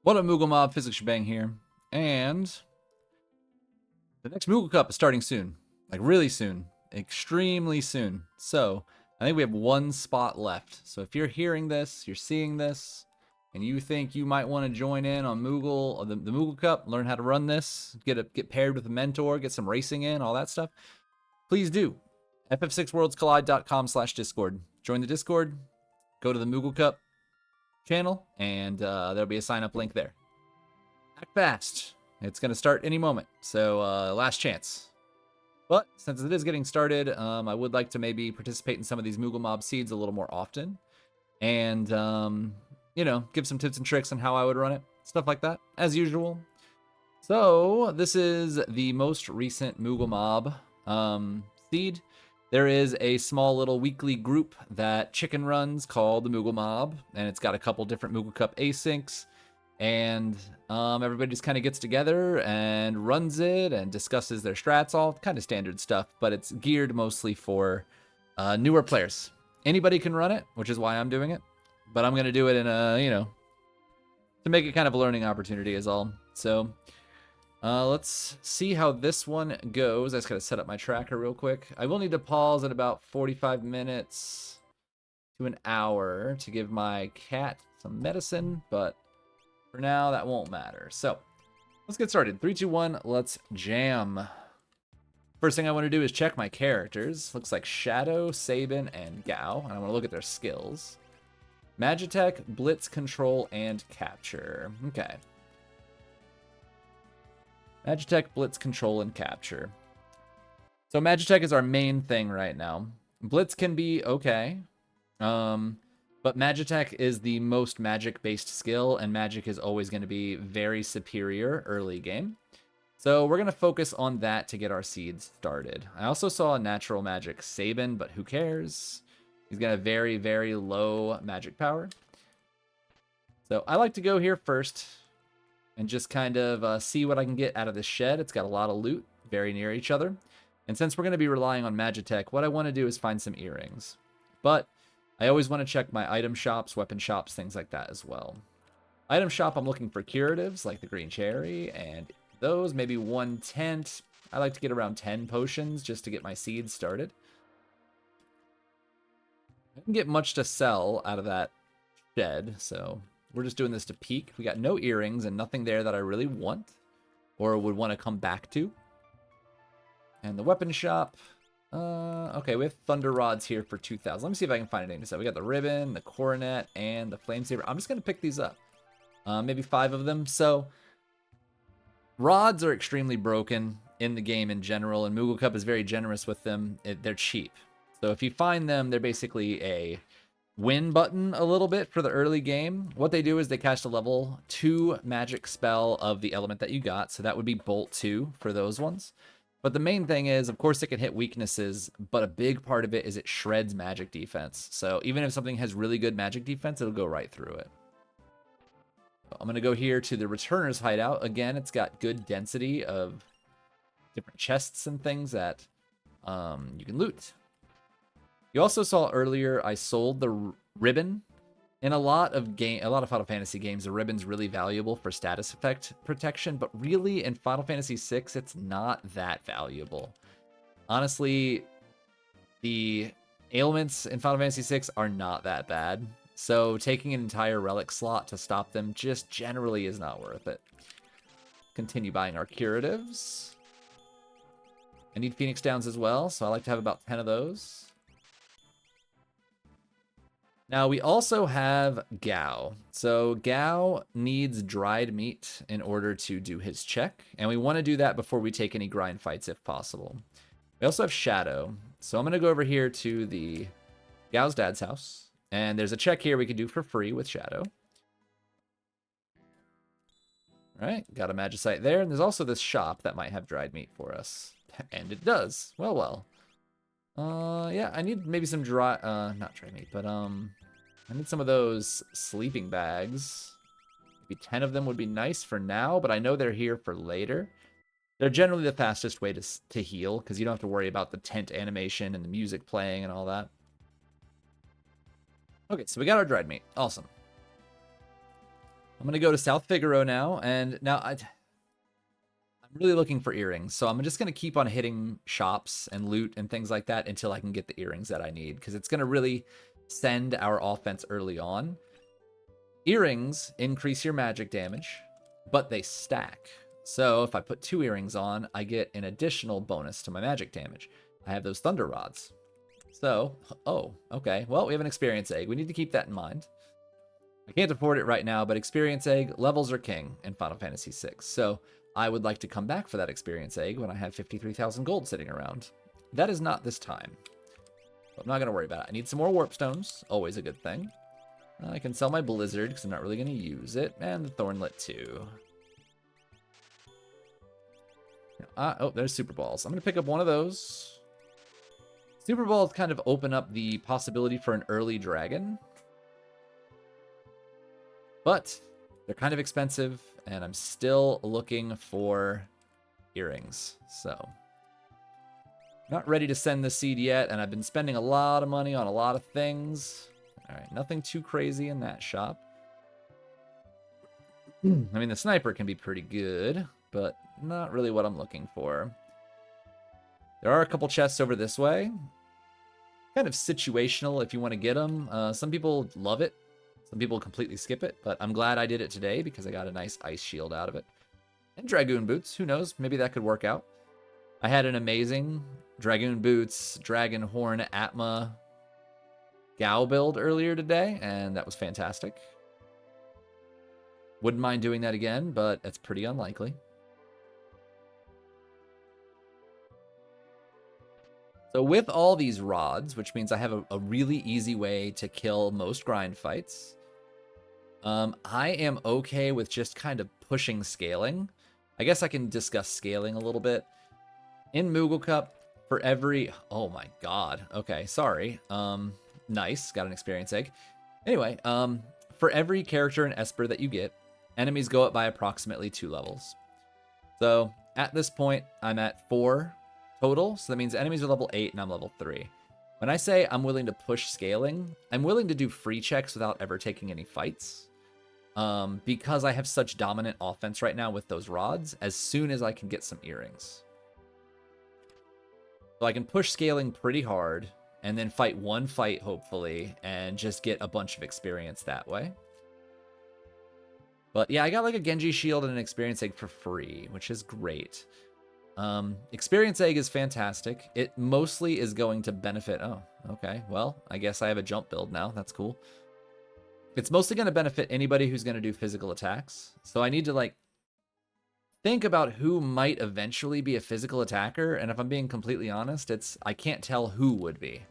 What up, Moogle Mob? Physics Shebang here. And the next Moogle Cup is starting soon. Like, really soon. Extremely soon. So, I think we have one spot left. So, if you're hearing this, you're seeing this, and you think you might want to join in on Moogle, or the Moogle Cup, learn how to run this, get paired with a mentor, get some racing in, all that stuff, please do. ff6worldscollide.com/discord. Join the Discord, go to the Moogle Cup channel, and there'll be a sign up link there. Act fast. It's going to start any moment, so last chance. But since it is getting started, I would like to maybe participate in some of these Moogle Mob seeds a little more often, and you know, give some tips and tricks on how I would run it, stuff like that, as usual. So this is the most recent Moogle Mob seed. There is a small little weekly group that Chicken runs called the Moogle Mob, and it's got a couple different Moogle Cup asyncs, and everybody just kind of gets together and runs it and discusses their strats, all kind of standard stuff, but it's geared mostly for newer players. Anybody can run it, which is why I'm doing it, but I'm going to do it in a, you know, to make it kind of a learning opportunity is all. So let's see how this one goes. I just gotta set up my tracker real quick. I will need to pause at about 45 minutes to an hour to give my cat some medicine, but for now that won't matter. So let's get started. 3, 2, 1, let's jam. First thing I want to do is check my characters. Looks like Shadow, Sabin, and Gao, and I want to look at their skills. Magitech, Blitz, Control, and Capture. Okay. Magitech, Blitz, Control, and Capture. So Magitech is our main thing right now. Blitz can be okay. But Magitech is the most magic-based skill, and magic is always going to be very superior early game. So we're going to focus on that to get our seeds started. I also saw a natural magic Sabin, but who cares? He's got a very, very low magic power. So I like to go here first and just kind of see what I can get out of this shed. It's got a lot of loot, very near each other. And since we're going to be relying on Magitech, what I want to do is find some earrings. But I always want to check my item shops, weapon shops, things like that as well. Item shop, I'm looking for curatives, like the green cherry, and those, maybe one tent. I like to get around 10 potions just to get my seeds started. I didn't get much to sell out of that shed, so we're just doing this to peek. We got no earrings and nothing there that I really want or would want to come back to. And the weapon shop. Okay, we have thunder rods here for 2,000. Let me see if I can find anything to sell. We got the ribbon, the coronet, and the flame saber. I'm just going to pick these up. Maybe 5 of them. So rods are extremely broken in the game in general, and Moogle Cup is very generous with them. They're cheap. So if you find them, they're basically a win button a little bit for the early game. What they do is they cast a level 2 magic spell of the element that you got. So that would be Bolt 2 for those ones. But the main thing is, of course, it can hit weaknesses, but a big part of it is it shreds magic defense. So even if something has really good magic defense, it'll go right through it. So I'm going to go here to the Returner's Hideout. Again, it's got good density of different chests and things that you can loot. You also saw earlier I sold the ribbon. In a lot of Final Fantasy games, the ribbon's really valuable for status effect protection, but really in Final Fantasy VI, it's not that valuable. Honestly, the ailments in Final Fantasy VI are not that bad, so taking an entire relic slot to stop them just generally is not worth it. Continue buying our curatives. I need Phoenix Downs as well, so I like to have about 10 of those. Now, we also have Gao. So Gao needs dried meat in order to do his check, and we want to do that before we take any grind fights if possible. We also have Shadow. So I'm going to go over here to the Gao's dad's house, and there's a check here we can do for free with Shadow. All right, got a Magicite there, and there's also this shop that might have dried meat for us. And it does. Well. Yeah, I need maybe some not dry meat, but, I need some of those sleeping bags. Maybe 10 of them would be nice for now, but I know they're here for later. They're generally the fastest way to heal, because you don't have to worry about the tent animation and the music playing and all that. Okay, so we got our dried meat. Awesome. I'm I'm going to go to South Figaro now, and now I'm really looking for earrings, so I'm just going to keep on hitting shops and loot and things like that until I can get the earrings that I need, because it's going to really send our offense early on. Earrings increase your magic damage, but they stack. So if I put 2 earrings on, I get an additional bonus to my magic damage. I have those thunder rods. So, oh, okay. Well, we have an experience egg. We need to keep that in mind. I can't afford it right now, but experience egg, levels are king in Final Fantasy VI. So I would like to come back for that experience egg when I have 53,000 gold sitting around. That is not this time. So I'm not going to worry about it. I need some more warp stones. Always a good thing. I can sell my blizzard because I'm not really going to use it. And the thornlet too. Oh, there's super balls. I'm going to pick up one of those. Super balls kind of open up the possibility for an early dragon. But they're kind of expensive, and I'm still looking for earrings. So, not ready to send the seed yet, and I've been spending a lot of money on a lot of things. All right, nothing too crazy in that shop. I mean, the sniper can be pretty good, but not really what I'm looking for. There are a couple chests over this way. Kind of situational if you want to get them. Some people love it. Some people completely skip it, but I'm glad I did it today because I got a nice ice shield out of it. And Dragoon boots, who knows? Maybe that could work out. I had an amazing Dragoon boots, Dragon Horn, Atma, Gao build earlier today, and that was fantastic. Wouldn't mind doing that again, but that's pretty unlikely. So with all these rods, which means I have a really easy way to kill most grind fights, I am okay with just kind of pushing scaling. I guess I can discuss scaling a little bit. In Moogle Cup, for every... Oh my god. Okay, sorry. Nice. Got an experience egg. Anyway, for every character and Esper that you get, enemies go up by approximately 2 levels. So at this point, I'm at 4 total. So that means enemies are level 8 and I'm level 3. When I say I'm willing to push scaling, I'm willing to do free checks without ever taking any fights. Because I have such dominant offense right now with those rods, as soon as I can get some earrings. So I can push scaling pretty hard, and then fight one fight, hopefully, and just get a bunch of experience that way. But yeah, I got like a Genji shield and an experience egg for free, which is great. Experience egg is fantastic. It mostly is going to benefit... Oh, okay. Well, I guess I have a jump build now. That's cool. It's mostly going to benefit anybody who's going to do physical attacks. So I need to, like, think about who might eventually be a physical attacker. And if I'm being completely honest, I can't tell who would be.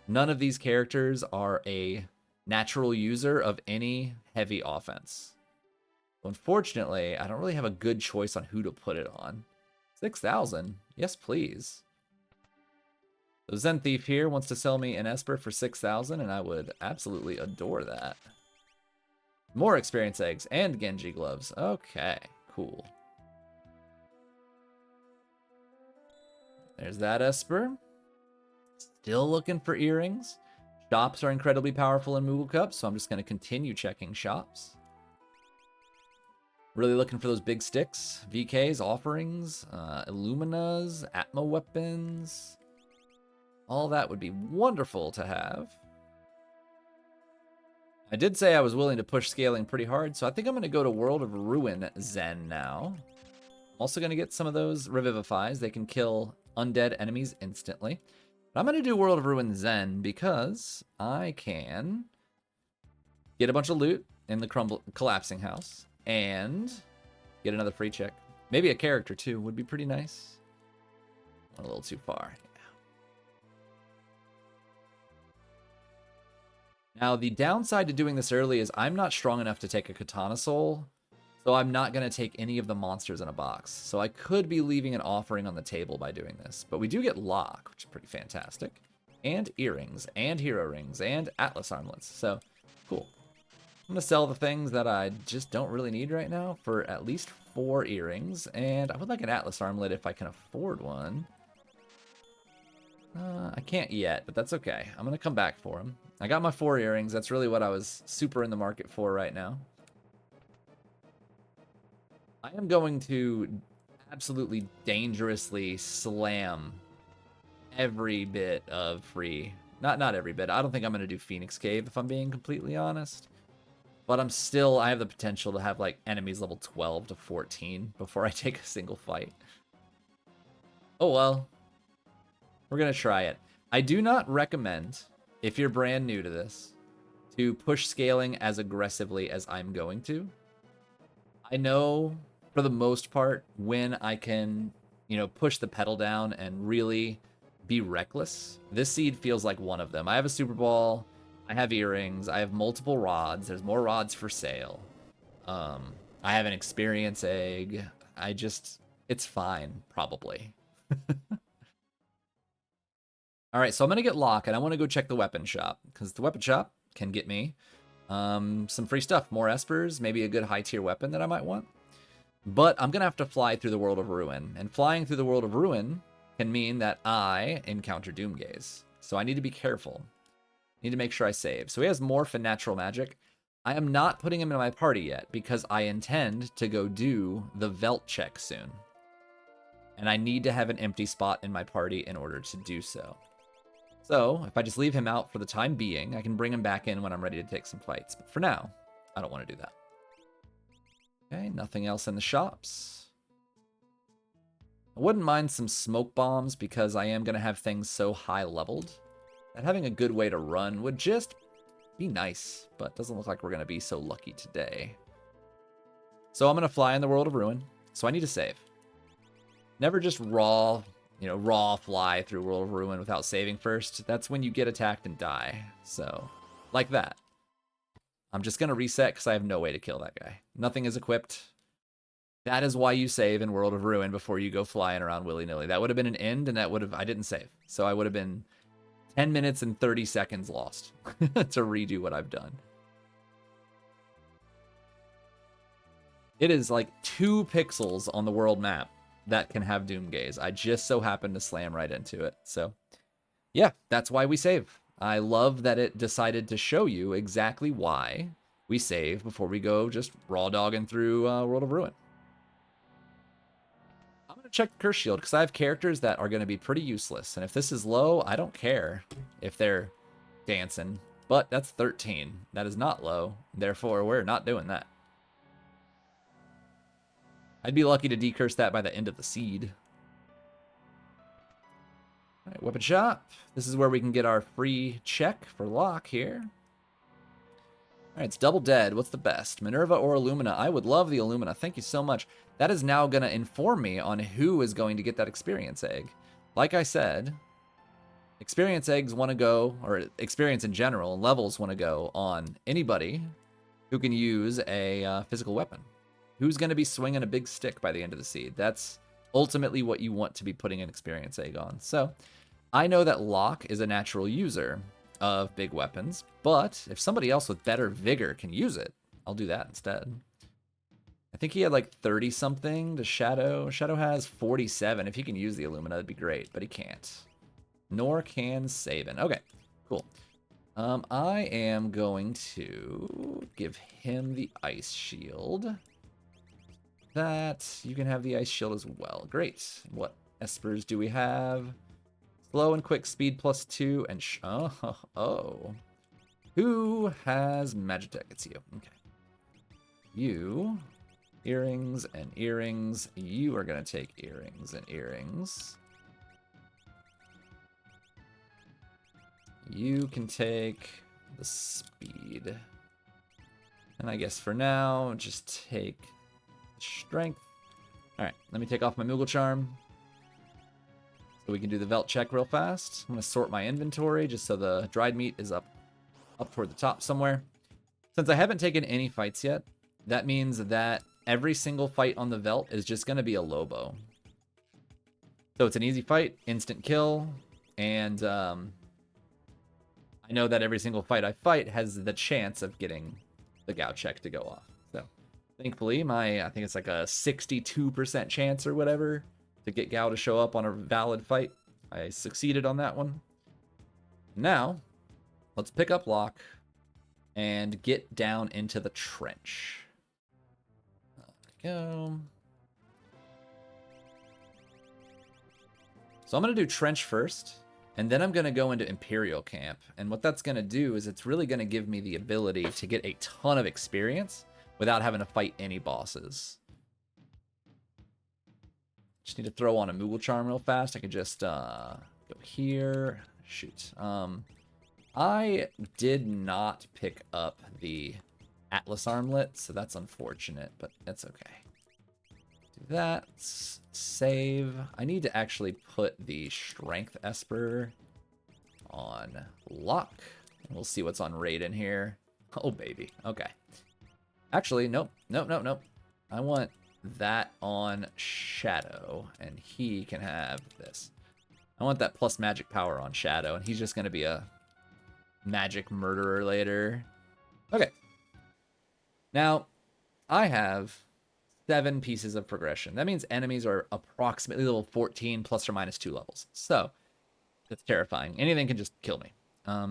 None of these characters are a natural user of any heavy offense. So unfortunately, I don't really have a good choice on who to put it on. 6,000? Yes, please. The Zen Thief here wants to sell me an Esper for 6,000, and I would absolutely adore that. More experience eggs and Genji gloves. Okay, cool. There's that Esper. Still looking for earrings. Shops are incredibly powerful in Moogle Cup, so I'm just going to continue checking shops. Really looking for those big sticks. VKs, offerings, Illuminas, Atma weapons. All that would be wonderful to have. I did say I was willing to push scaling pretty hard, so I think I'm going to go to World of Ruin Zen now. I'm also going to get some of those Revivifies. They can kill undead enemies instantly. But I'm going to do World of Ruin Zen because I can get a bunch of loot in the collapsing house and get another free check. Maybe a character too would be pretty nice. Went a little too far. Now, the downside to doing this early is I'm not strong enough to take a Katana Soul, so I'm not going to take any of the monsters in a box. So I could be leaving an offering on the table by doing this. But we do get Lock, which is pretty fantastic. And earrings, and hero rings, and Atlas armlets. So, cool. I'm going to sell the things that I just don't really need right now for at least 4 earrings. And I would like an Atlas armlet if I can afford one. I can't yet, but that's okay. I'm going to come back for them. I got my 4 earrings. That's really what I was super in the market for right now. I am going to absolutely dangerously slam every bit of free. Not every bit. I don't think I'm going to do Phoenix Cave if I'm being completely honest. But I have the potential to have like enemies level 12 to 14 before I take a single fight. Oh well. We're going to try it. I do not recommend, if you're brand new to this, to push scaling as aggressively as I'm going to. I know, for the most part, when I can, push the pedal down and really be reckless, this seed feels like one of them. I have a Super Ball, I have earrings, I have multiple rods, there's more rods for sale. I have an experience egg. It's fine, probably. All right, so I'm going to get Locke, and I want to go check the weapon shop, because the weapon shop can get me some free stuff. More Espers, maybe a good high-tier weapon that I might want. But I'm going to have to fly through the World of Ruin, and flying through the World of Ruin can mean that I encounter Doomgaze. So I need to be careful. Need to make sure I save. So he has Morph and Natural Magic. I am not putting him in my party yet, because I intend to go do the Velt check soon. And I need to have an empty spot in my party in order to do so. So, if I just leave him out for the time being, I can bring him back in when I'm ready to take some fights. But for now, I don't want to do that. Okay, nothing else in the shops. I wouldn't mind some smoke bombs because I am going to have things so high leveled that having a good way to run would just be nice, but doesn't look like we're going to be so lucky today. So I'm going to fly in the World of Ruin, so I need to save. Never just raw fly through World of Ruin without saving first. That's when you get attacked and die. So, like that. I'm just going to reset because I have no way to kill that guy. Nothing is equipped. That is why you save in World of Ruin before you go flying around willy-nilly. That would have been an end, and I didn't save. So I would have been 10 minutes and 30 seconds lost to redo what I've done. It is like 2 pixels on the world map that can have Doomgaze. I just so happened to slam right into it. So, yeah, that's why we save. I love that it decided to show you exactly why we save before we go just raw dogging through World of Ruin. I'm going to check the Curse Shield because I have characters that are going to be pretty useless. And if this is low, I don't care if they're dancing. But that's 13. That is not low. Therefore, we're not doing that. I'd be lucky to decurse that by the end of the seed. All right, weapon shop. This is where we can get our free check for Locke here. All right, it's double dead. What's the best? Minerva or Illumina? I would love the Illumina. Thank you so much. That is now going to inform me on who is going to get that experience egg. Like I said, experience eggs want to go, or experience in general, and levels want to go on anybody who can use a physical weapon. Who's going to be swinging a big stick by the end of the seed? That's ultimately what you want to be putting an experience egg on. So I know that Locke is a natural user of big weapons, but if somebody else with better vigor can use it, I'll do that instead. I think he had like 30 something to Shadow. Shadow has 47. If he can use the Illumina, that'd be great, but he can't. Nor can Saban. Okay, cool. I am going to give him the Ice Shield. That you can have the Ice Shield as well. Great. What Espers do we have? Slow and quick speed +2 and oh. Who has Magitech? It's you. Okay. You earrings and earrings. You are gonna take earrings and earrings. You can take the speed. And I guess for now, just take strength. All right, let me take off my Moogle Charm so we can do the Velt check real fast. I'm going to sort my inventory just so the dried meat is up toward the top somewhere. Since I haven't taken any fights yet, that means that every single fight on the Velt is just going to be a Lobo. So it's an easy fight, instant kill, and I know that every single fight I fight has the chance of getting the Gao check to go off. Thankfully, I think it's like a 62% chance or whatever to get Gao to show up on a valid fight. I succeeded on that one. Now, let's pick up Locke and get down into the trench. There we go. So I'm going to do Trench first, and then I'm going to go into Imperial Camp. And what that's going to do is it's really going to give me the ability to get a ton of experience without having to fight any bosses. Just need to throw on a Moogle Charm real fast. I could just go here. Shoot. I did not pick up the Atlas Armlet, so that's unfortunate, but that's okay. Do that. Save. I need to actually put the Strength Esper on lock. And we'll see what's on Raiden here. Oh, baby. Okay. Actually, nope. Nope. I want that on Shadow, and he can have this. I want that plus magic power on Shadow, and he's just going to be a magic murderer later. Okay. Now, I have 7 pieces of progression. That means enemies are approximately level 14 plus or minus 2 levels. So, that's terrifying. Anything can just kill me.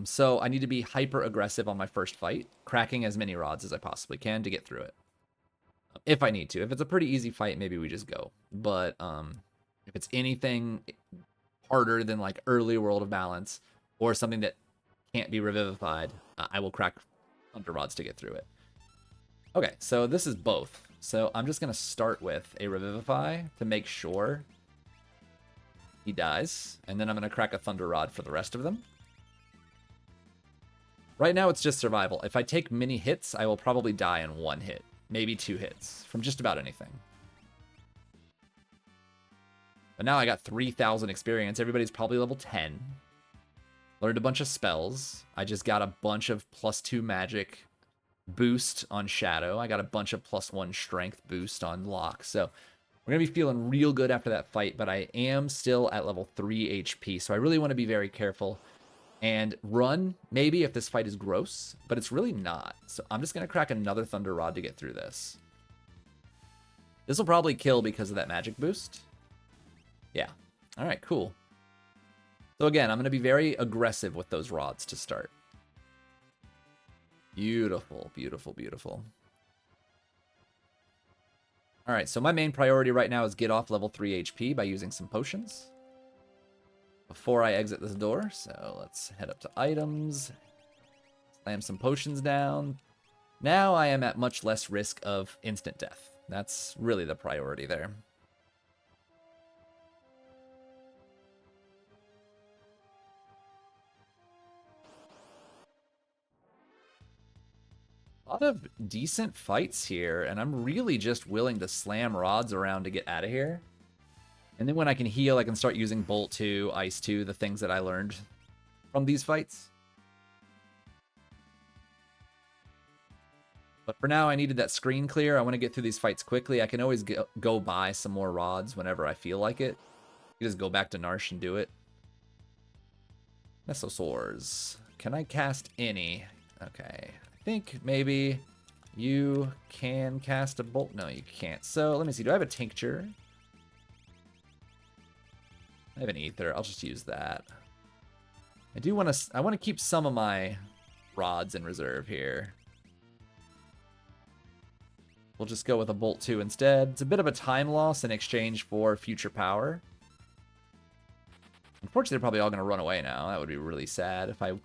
So I need to be hyper aggressive on my first fight, cracking as many rods as I possibly can to get through it. If I need to. If it's a pretty easy fight, maybe we just go. But if it's anything harder than like early World of Balance or something that can't be revivified, I will crack Thunder Rods to get through it. Okay, so this is both. So I'm just going to start with a Revivify to make sure he dies. And then I'm going to crack a Thunder Rod for the rest of them. Right now it's just survival. If I take many hits, I will probably die in 1 hit. Maybe 2 hits from just about anything. But now I got 3,000 experience. Everybody's probably level 10. Learned a bunch of spells. I just got a bunch of +2 magic boost on Shadow. I got a bunch of +1 strength boost on Lock. So we're going to be feeling real good after that fight, but I am still at level 3 HP. So I really want to be very careful and run maybe if this fight is gross, but it's really not. So I'm just going to crack another Thunder Rod to get through this. This will probably kill because of that magic boost. Yeah. All right, cool. So again, I'm going to be very aggressive with those rods to start. Beautiful, beautiful, beautiful. All right, so my main priority right now is get off level 3 HP by using some potions before I exit this door. So let's head up to items, slam some potions down. Now I am at much less risk of instant death. That's really the priority there. A lot of decent fights here, and I'm really just willing to slam rods around to get out of here. And then when I can heal, I can start using Bolt 2, Ice 2, the things that I learned from these fights. But for now, I needed that screen clear. I want to get through these fights quickly. I can always go buy some more rods whenever I feel like it. You just go back to Narsh and do it. Mesosaurs. Can I cast any? Okay. I think maybe you can cast a bolt. No, you can't. So let me see. Do I have a tincture? I have an ether. I'll just use that. I want to keep some of my rods in reserve here. We'll just go with a Bolt 2 instead. It's a bit of a time loss in exchange for future power. Unfortunately, they're probably all going to run away now. That would be really sad if I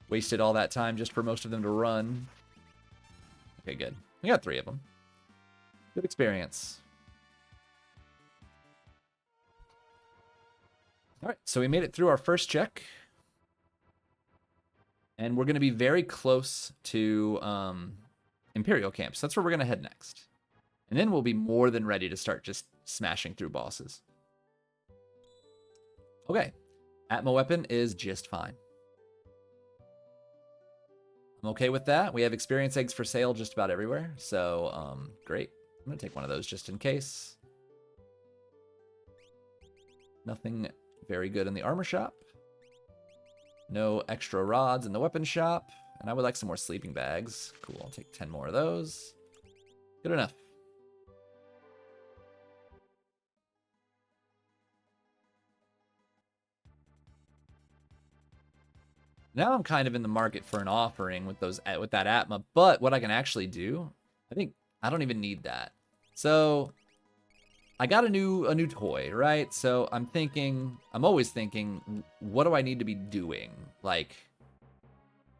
wasted all that time just for most of them to run. Okay, good. We got 3 of them. Good experience. All right, so we made it through our first check. And we're going to be very close to Imperial Camp. So that's where we're going to head next. And then we'll be more than ready to start just smashing through bosses. Okay, Atma weapon is just fine. I'm okay with that. We have experience eggs for sale just about everywhere. So, great. I'm going to take one of those just in case. Nothing very good in the armor shop. No extra rods in the weapon shop. And I would like some more sleeping bags. Cool, I'll take 10 more of those. Good enough. Now I'm kind of in the market for an offering with that Atma, but what I can actually do, I don't even need that. So I got a new toy, right? So I'm always thinking, what do I need to be doing? Like,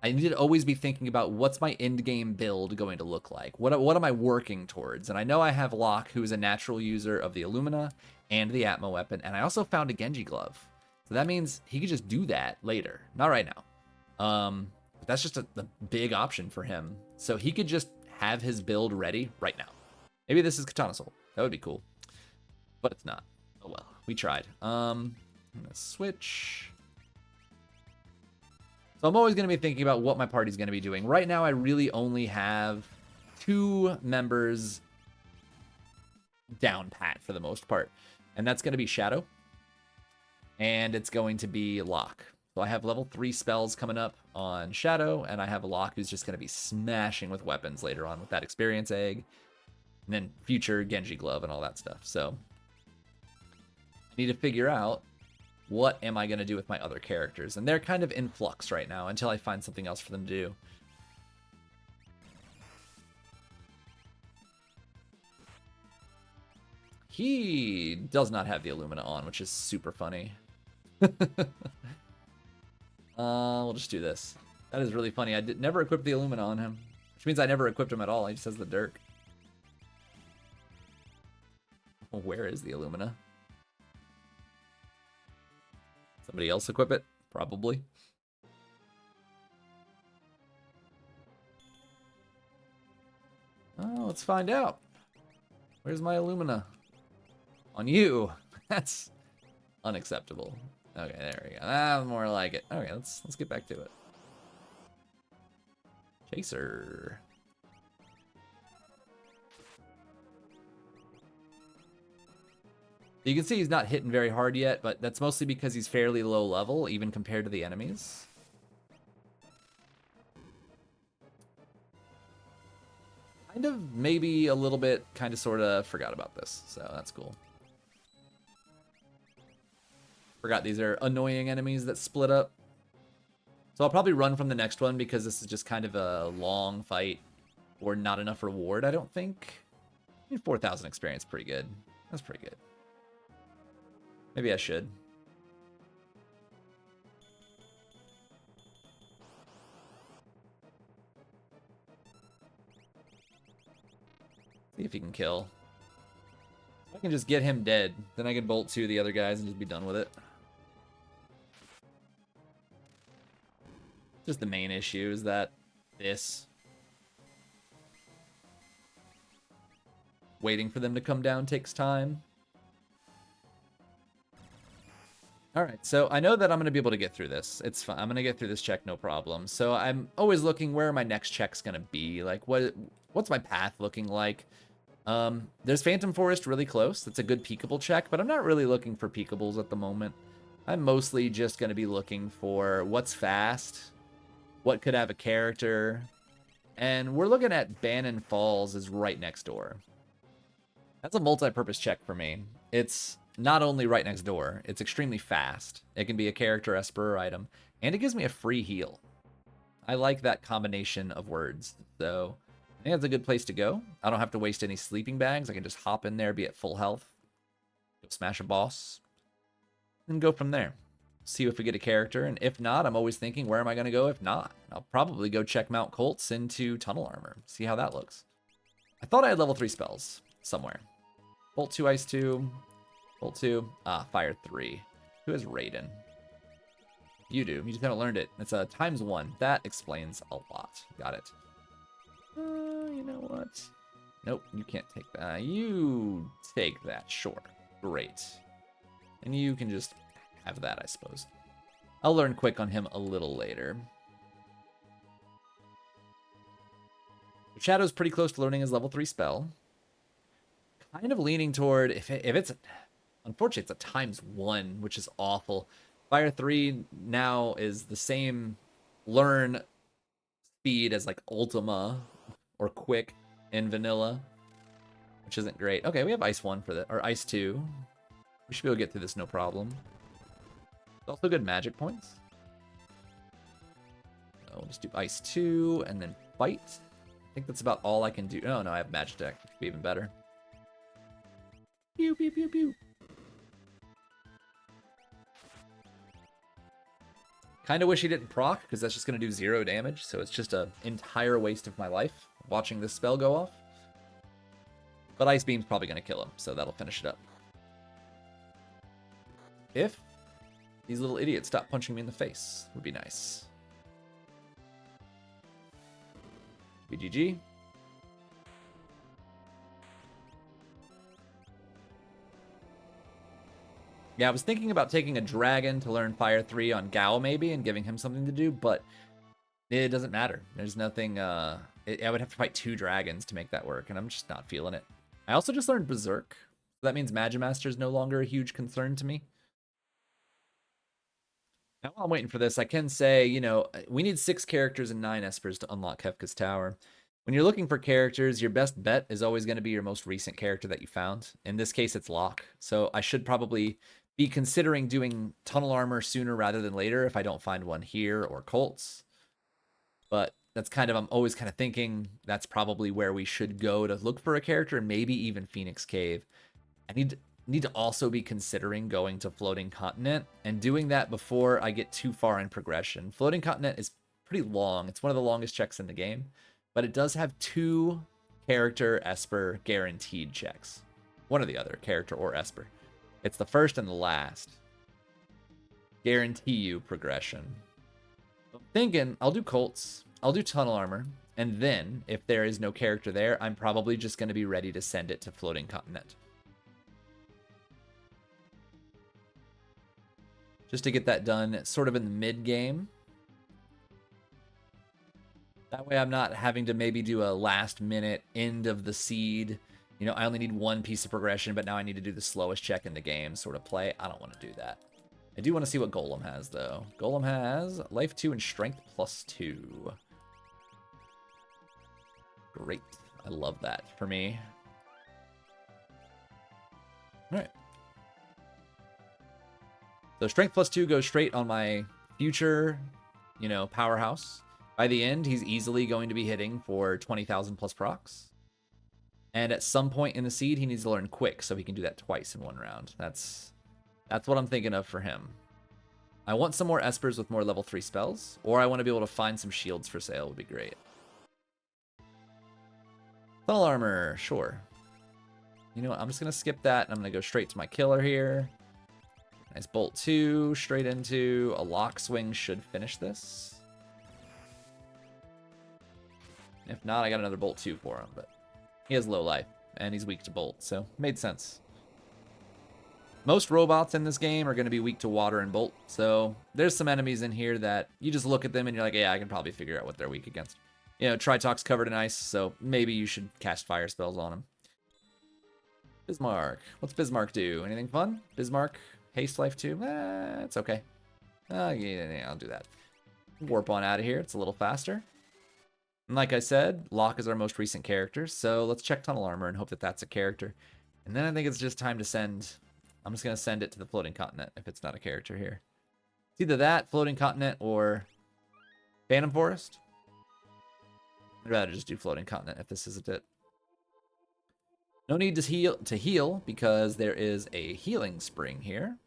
I need to always be thinking about what's my end game build going to look like? What am I working towards? And I know I have Locke, who is a natural user of the Illumina and the Atmo weapon, and I also found a Genji glove. So that means he could just do that later. Not right now. But that's just a big option for him. So he could just have his build ready right now. Maybe this is Katana Soul. That would be cool. But it's not. Oh well, we tried. I'm gonna switch. So I'm always going to be thinking about what my party's going to be doing. Right now, I really only have 2 members down pat for the most part. And that's going to be Shadow. And it's going to be Locke. So I have level 3 spells coming up on Shadow. And I have a Locke who's just going to be smashing with weapons later on with that experience egg. And then future Genji glove and all that stuff. So I need to figure out, what am I going to do with my other characters? And they're kind of in flux right now until I find something else for them to do. He does not have the Illumina on, which is super funny. We'll just do this. That is really funny. I never equipped the Illumina on him, which means I never equipped him at all. He just has the Dirk. Where is the Illumina? Somebody else equip it? Probably. Oh, let's find out. Where's my Illumina? On you. That's unacceptable. Okay, there we go. That's more like it. Okay, let's get back to it. Chaser. You can see he's not hitting very hard yet, but that's mostly because he's fairly low level, even compared to the enemies. Kind of, maybe a little bit, kind of, sort of forgot about this, so that's cool. Forgot these are annoying enemies that split up. So I'll probably run from the next one because this is just kind of a long fight or not enough reward, I don't think. I mean, 4,000 experience, pretty good. That's pretty good. Maybe I should. See if he can kill. If I can just get him dead, then I can bolt 2 the other guys and just be done with it. Just the main issue is that waiting for them to come down takes time. Alright, so I know that I'm going to be able to get through this. It's fine. I'm going to get through this check, no problem. So I'm always looking where my next check's going to be. Like, what's my path looking like? There's Phantom Forest really close. That's a good peekable check, but I'm not really looking for peekables at the moment. I'm mostly just going to be looking for what's fast, what could have a character, and we're looking at Bannon Falls is right next door. That's a multi-purpose check for me. It's not only right next door, it's extremely fast. It can be a character, Esper, or item, and it gives me a free heal. I like that combination of words, so I think that's a good place to go. I don't have to waste any sleeping bags. I can just hop in there, be at full health, go smash a boss, and go from there. See if we get a character, and if not, I'm always thinking, where am I going to go if not? I'll probably go check Mount Colts into Tunnel Armor, see how that looks. I thought I had level 3 spells somewhere. Bolt 2, Ice 2, Bolt 2, Fire 3. Who has Raiden? You do. You just haven't learned it. It's a ×1. That explains a lot. Got it. You know what? Nope, you can't take that. You take that. Sure. Great. And you can just have that, I suppose. I'll learn quick on him a little later. Shadow's pretty close to learning his level 3 spell. Kind of leaning toward, if it's, unfortunately, it's a ×1, which is awful. Fire 3 now is the same learn speed as like Ultima or Quick in vanilla, which isn't great. Okay, we have Ice 1 for that, or Ice 2. We should be able to get through this no problem. It's also good magic points. So we'll just do Ice 2 and then fight. I think that's about all I can do. Oh no, I have magic deck, which would be even better. Pew, pew, pew, pew. Kind of wish he didn't proc, because that's just going to do 0 damage, so it's just an entire waste of my life watching this spell go off. But Ice Beam's probably going to kill him, so that'll finish it up. If these little idiots stop punching me in the face, would be nice. BGG. Yeah, I was thinking about taking a dragon to learn Fire 3 on Gao maybe and giving him something to do, but it doesn't matter. There's nothing, I would have to fight 2 dragons to make that work, and I'm just not feeling it. I also just learned Berserk. So that means Magimaster is no longer a huge concern to me. Now while I'm waiting for this, I can say, you know, we need 6 characters and 9 Espers to unlock Kefka's Tower. When you're looking for characters, your best bet is always going to be your most recent character that you found. In this case, it's Locke. So I should probably be considering doing Tunnel Armor sooner rather than later if I don't find one here or Colts. But that's kind of, I'm always kind of thinking that's probably where we should go to look for a character, and maybe even Phoenix Cave. I need to also be considering going to Floating Continent and doing that before I get too far in progression. Floating Continent is pretty long. It's one of the longest checks in the game, but it does have 2 character Esper guaranteed checks. One or the other, character or Esper. It's the first and the last. Guarantee you progression. I'm thinking I'll do Colts, I'll do Tunnel Armor, and then if there is no character there, I'm probably just going to be ready to send it to Floating Continent. Just to get that done sort of in the mid-game. That way I'm not having to maybe do a last-minute end of the seed. You know, I only need 1 piece of progression, but now I need to do the slowest check in the game sort of play. I don't want to do that. I do want to see what Golem has, though. Golem has Life 2 and Strength +2. Great. I love that for me. All right. So Strength +2 goes straight on my future, you know, powerhouse. By the end, he's easily going to be hitting for 20,000 plus procs. And at some point in the seed, he needs to learn Quick, so he can do that twice in 1 round. That's what I'm thinking of for him. I want some more Espers with more level 3 spells, or I want to be able to find some shields for sale. Would be great. Tunnel Armor, sure. You know what? I'm just going to skip that, and I'm going to go straight to my killer here. Nice Bolt 2, straight into a Lock Swing should finish this. If not, I got another Bolt 2 for him, but he has low life, and he's weak to Bolt, so made sense. Most robots in this game are going to be weak to water and Bolt, so there's some enemies in here that you just look at them and you're like, yeah, I can probably figure out what they're weak against. You know, Tritox's covered in ice, so maybe you should cast fire spells on him. Bismarck. What's Bismarck do? Anything fun? Bismarck, haste life 2? It's okay. Yeah, I'll do that. Warp on out of here. It's a little faster. And like I said, Locke is our most recent character, so let's check Tunnel Armor and hope that that's a character. And then I think it's just time to send... I'm just going to send it to the Floating Continent if it's not a character here. It's either that, Floating Continent, or Phantom Forest. I'd rather just do Floating Continent if this isn't it. No need to heal because there is a healing spring here.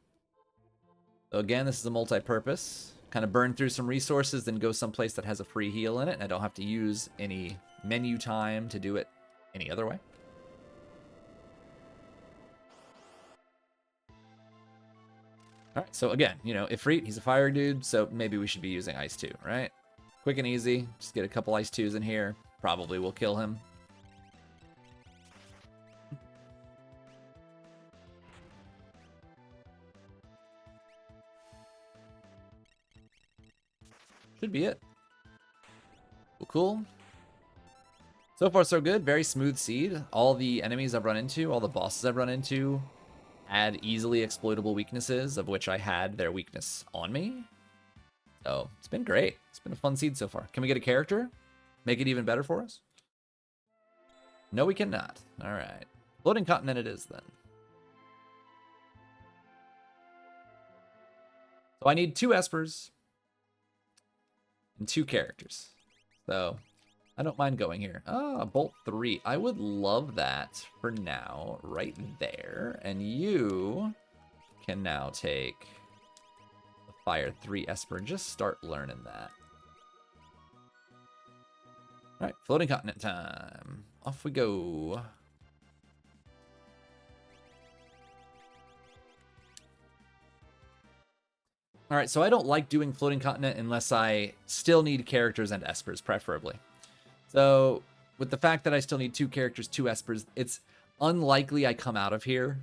So again, this is a multi-purpose. Kind of burn through some resources, then go someplace that has a free heal in it, and I don't have to use any menu time to do it any other way. All right, so again, you know, Ifrit, he's a fire dude, so maybe we should be using Ice 2, right? Quick and easy, just get a couple Ice 2s in here. Probably will kill him. Should be it. Cool. So far, so good. Very smooth seed. All the enemies I've run into, all the bosses I've run into, had easily exploitable weaknesses, of which I had their weakness on me. So it's been great. It's been a fun seed so far. Can we get a character? Make it even better for us? No, we cannot. All right. Floating Continent it is then. So I need 2 Espers and 2 characters. So I don't mind going here. Ah, Bolt 3. I would love that for now, right there. And you can now take the Fire 3 Esper and just start learning that. All right, Floating Continent time. Off we go. All right, so I don't like doing Floating Continent unless I still need characters and Espers, preferably. So with the fact that I still need 2 characters, 2 Espers, it's unlikely I come out of here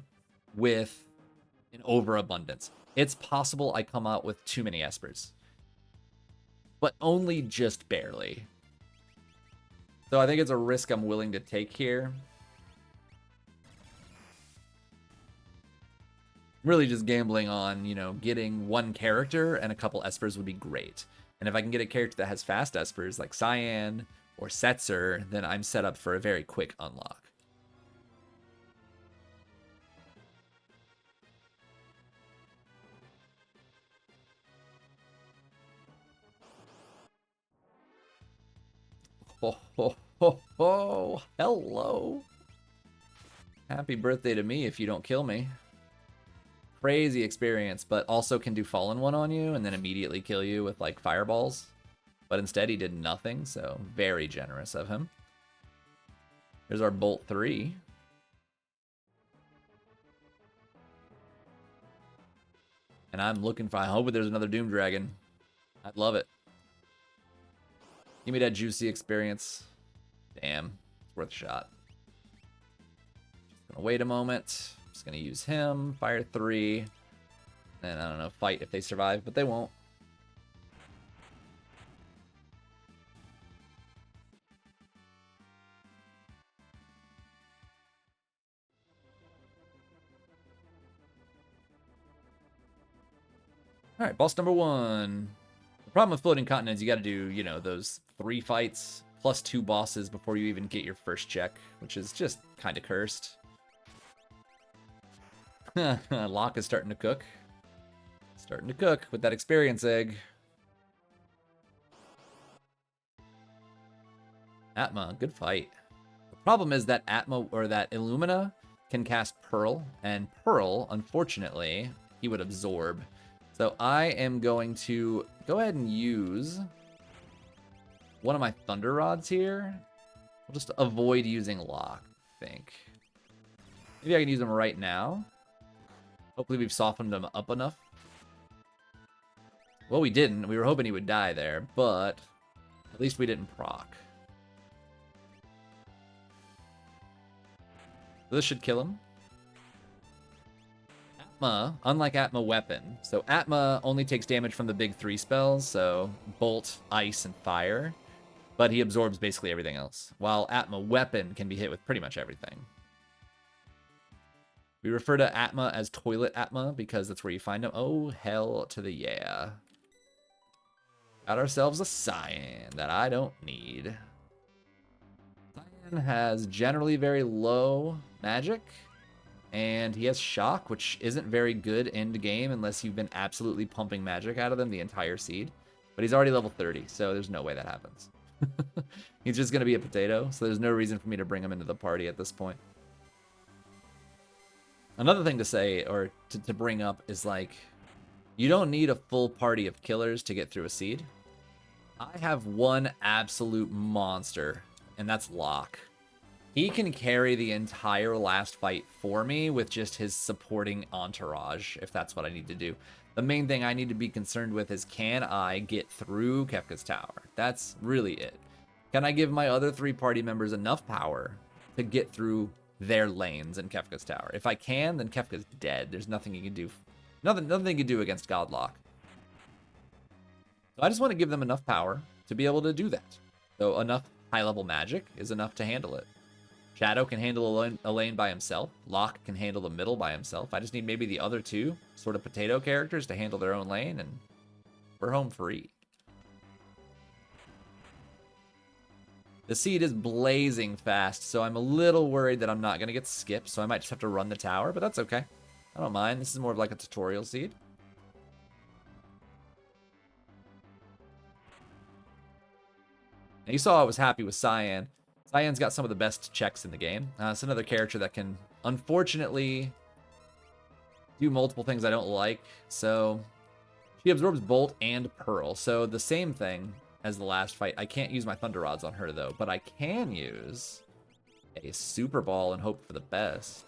with an overabundance. It's possible I come out with too many Espers, but only just barely. So I think it's a risk I'm willing to take here. Really just gambling on, you know, getting 1 character and a couple Espers would be great. And if I can get a character that has fast Espers like Cyan or Setzer, then I'm set up for a very quick unlock. Ho, ho, ho, ho. Hello. Happy birthday to me if you don't kill me. Crazy experience, but also can do Fallen One on you and then immediately kill you with like fireballs. But instead he did nothing, so very generous of him. Here's our Bolt 3. And I'm looking for, I hope there's another Doom Dragon. I'd love it. Give me that juicy experience. Damn, it's worth a shot. Just gonna wait a moment. Just gonna use him, Fire 3. And I don't know, fight if they survive, but they won't. All right, boss number 1. The problem with Floating Continent is you got to do, you know, those 3 fights plus 2 bosses before you even get your first check, which is just kind of cursed. Locke is starting to cook. Starting to cook with that experience egg. Atma, good fight. The problem is that Atma, or that Illumina, can cast Pearl, and Pearl, unfortunately, he would absorb. So I am going to go ahead and use one of my Thunder Rods here. I'll just avoid using Locke, I think. Maybe I can use them right now. Hopefully we've softened him up enough. Well, we didn't. We were hoping he would die there, but at least we didn't proc. This should kill him. Atma, unlike Atma Weapon, so Atma only takes damage from the big 3 spells, so Bolt, Ice, and Fire, but he absorbs basically everything else, while Atma Weapon can be hit with pretty much everything. We refer to Atma as Toilet Atma because that's where you find him. Oh, hell to the yeah. Got ourselves a Cyan that I don't need. Cyan has generally very low magic, and he has Shock, which isn't very good end game unless you've been absolutely pumping magic out of them the entire seed. But he's already level 30, so there's no way that happens. He's just going to be a potato, so there's no reason for me to bring him into the party at this point. Another thing to say, or to bring up, is like, you don't need a full party of killers to get through a seed. I have one absolute monster, and that's Locke. He can carry the entire last fight for me with just his supporting entourage, if that's what I need to do. The main thing I need to be concerned with is, can I get through Kefka's Tower? That's really it. Can I give my other 3 party members enough power to get through their lanes in Kefka's Tower? If I can, then Kefka's dead. There's nothing he can do. Nothing he can do against Godlock. So I just want to give them enough power to be able to do that. So enough high-level magic is enough to handle it. Shadow can handle a lane by himself. Locke can handle the middle by himself. I just need maybe the other 2 sort of potato characters to handle their own lane, and we're home free. The seed is blazing fast, so I'm a little worried that I'm not going to get skipped, so I might just have to run the tower, but that's okay. I don't mind. This is more of like a tutorial seed. Now, you saw I was happy with Cyan. Cyan's got some of the best checks in the game. It's another character that can, unfortunately, do multiple things I don't like. So she absorbs Bolt and Pearl. So the same thing as the last fight. I can't use my Thunder Rods on her, though. But I can use a Super Ball and hope for the best.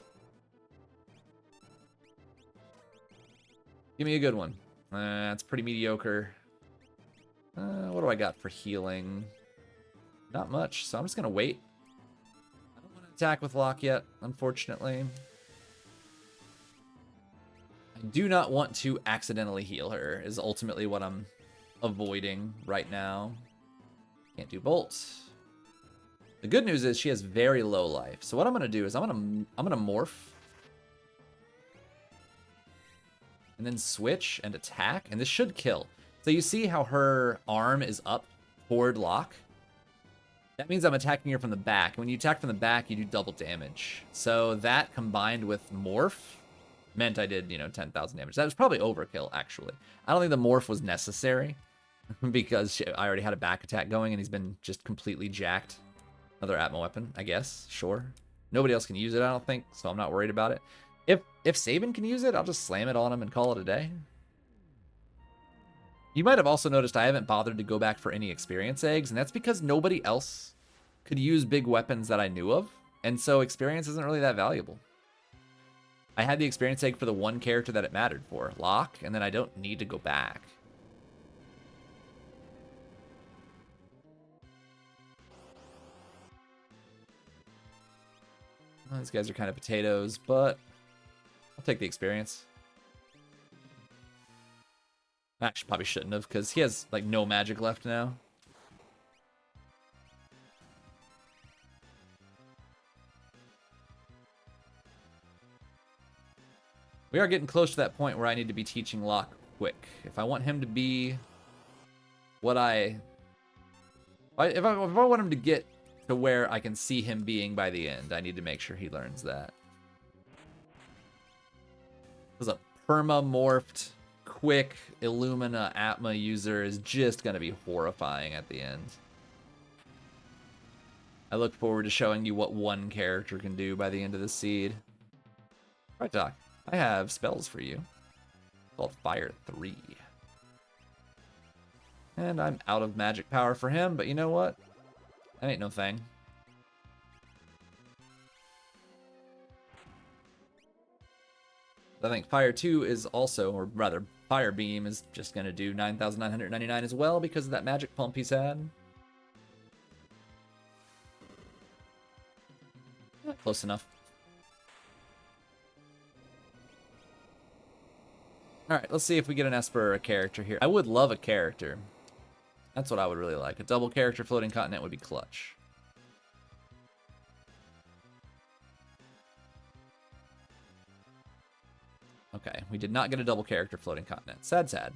Give me a good one. It's pretty mediocre. What do I got for healing? Not much, so I'm just going to wait. I don't want to attack with Lock yet, unfortunately. I do not want to accidentally heal her, is ultimately what I'm avoiding right now. Can't do Bolt. The good news is she has very low life. So what I'm going to do is I'm going to morph. And then switch and attack, and this should kill. So you see how her arm is up toward Lock? That means I'm attacking her from the back. When you attack from the back, you do double damage. So that combined with Morph meant I did, 10,000 damage. That was probably overkill, actually. I don't think the Morph was necessary because I already had a back attack going and he's been just completely jacked. Another Atma weapon, I guess. Sure. Nobody else can use it, I don't think, so I'm not worried about it. If Sabin can use it, I'll just slam it on him and call it a day. You might have also noticed I haven't bothered to go back for any experience eggs, and that's because nobody else could use big weapons that I knew of, and so experience isn't really that valuable. I had the experience egg for the one character that it mattered for, Locke, and then I don't need to go back. Well, these guys are kind of potatoes, but I'll take the experience. Actually, probably shouldn't have, because he has, like, no magic left now. We are getting close to that point where I need to be teaching Locke quick. If I want him to be what if I want him to get to where I can see him being by the end, I need to make sure he learns that. Because a perma-morphed, quick Illumina Atma user is just going to be horrifying at the end. I look forward to showing you what one character can do by the end of the seed. Right, Doc. I have spells for you. Called Fire 3. And I'm out of magic power for him, but you know what? That ain't no thing. I think Fire 2 is also, or rather, Fire Beam is just going to do 9,999 as well because of that magic pump he's had. Close enough. Alright, let's see if we get an Esper or a character here. I would love a character. That's what I would really like. A double character floating continent would be clutch. Okay, we did not get a double character floating continent. Sad, sad.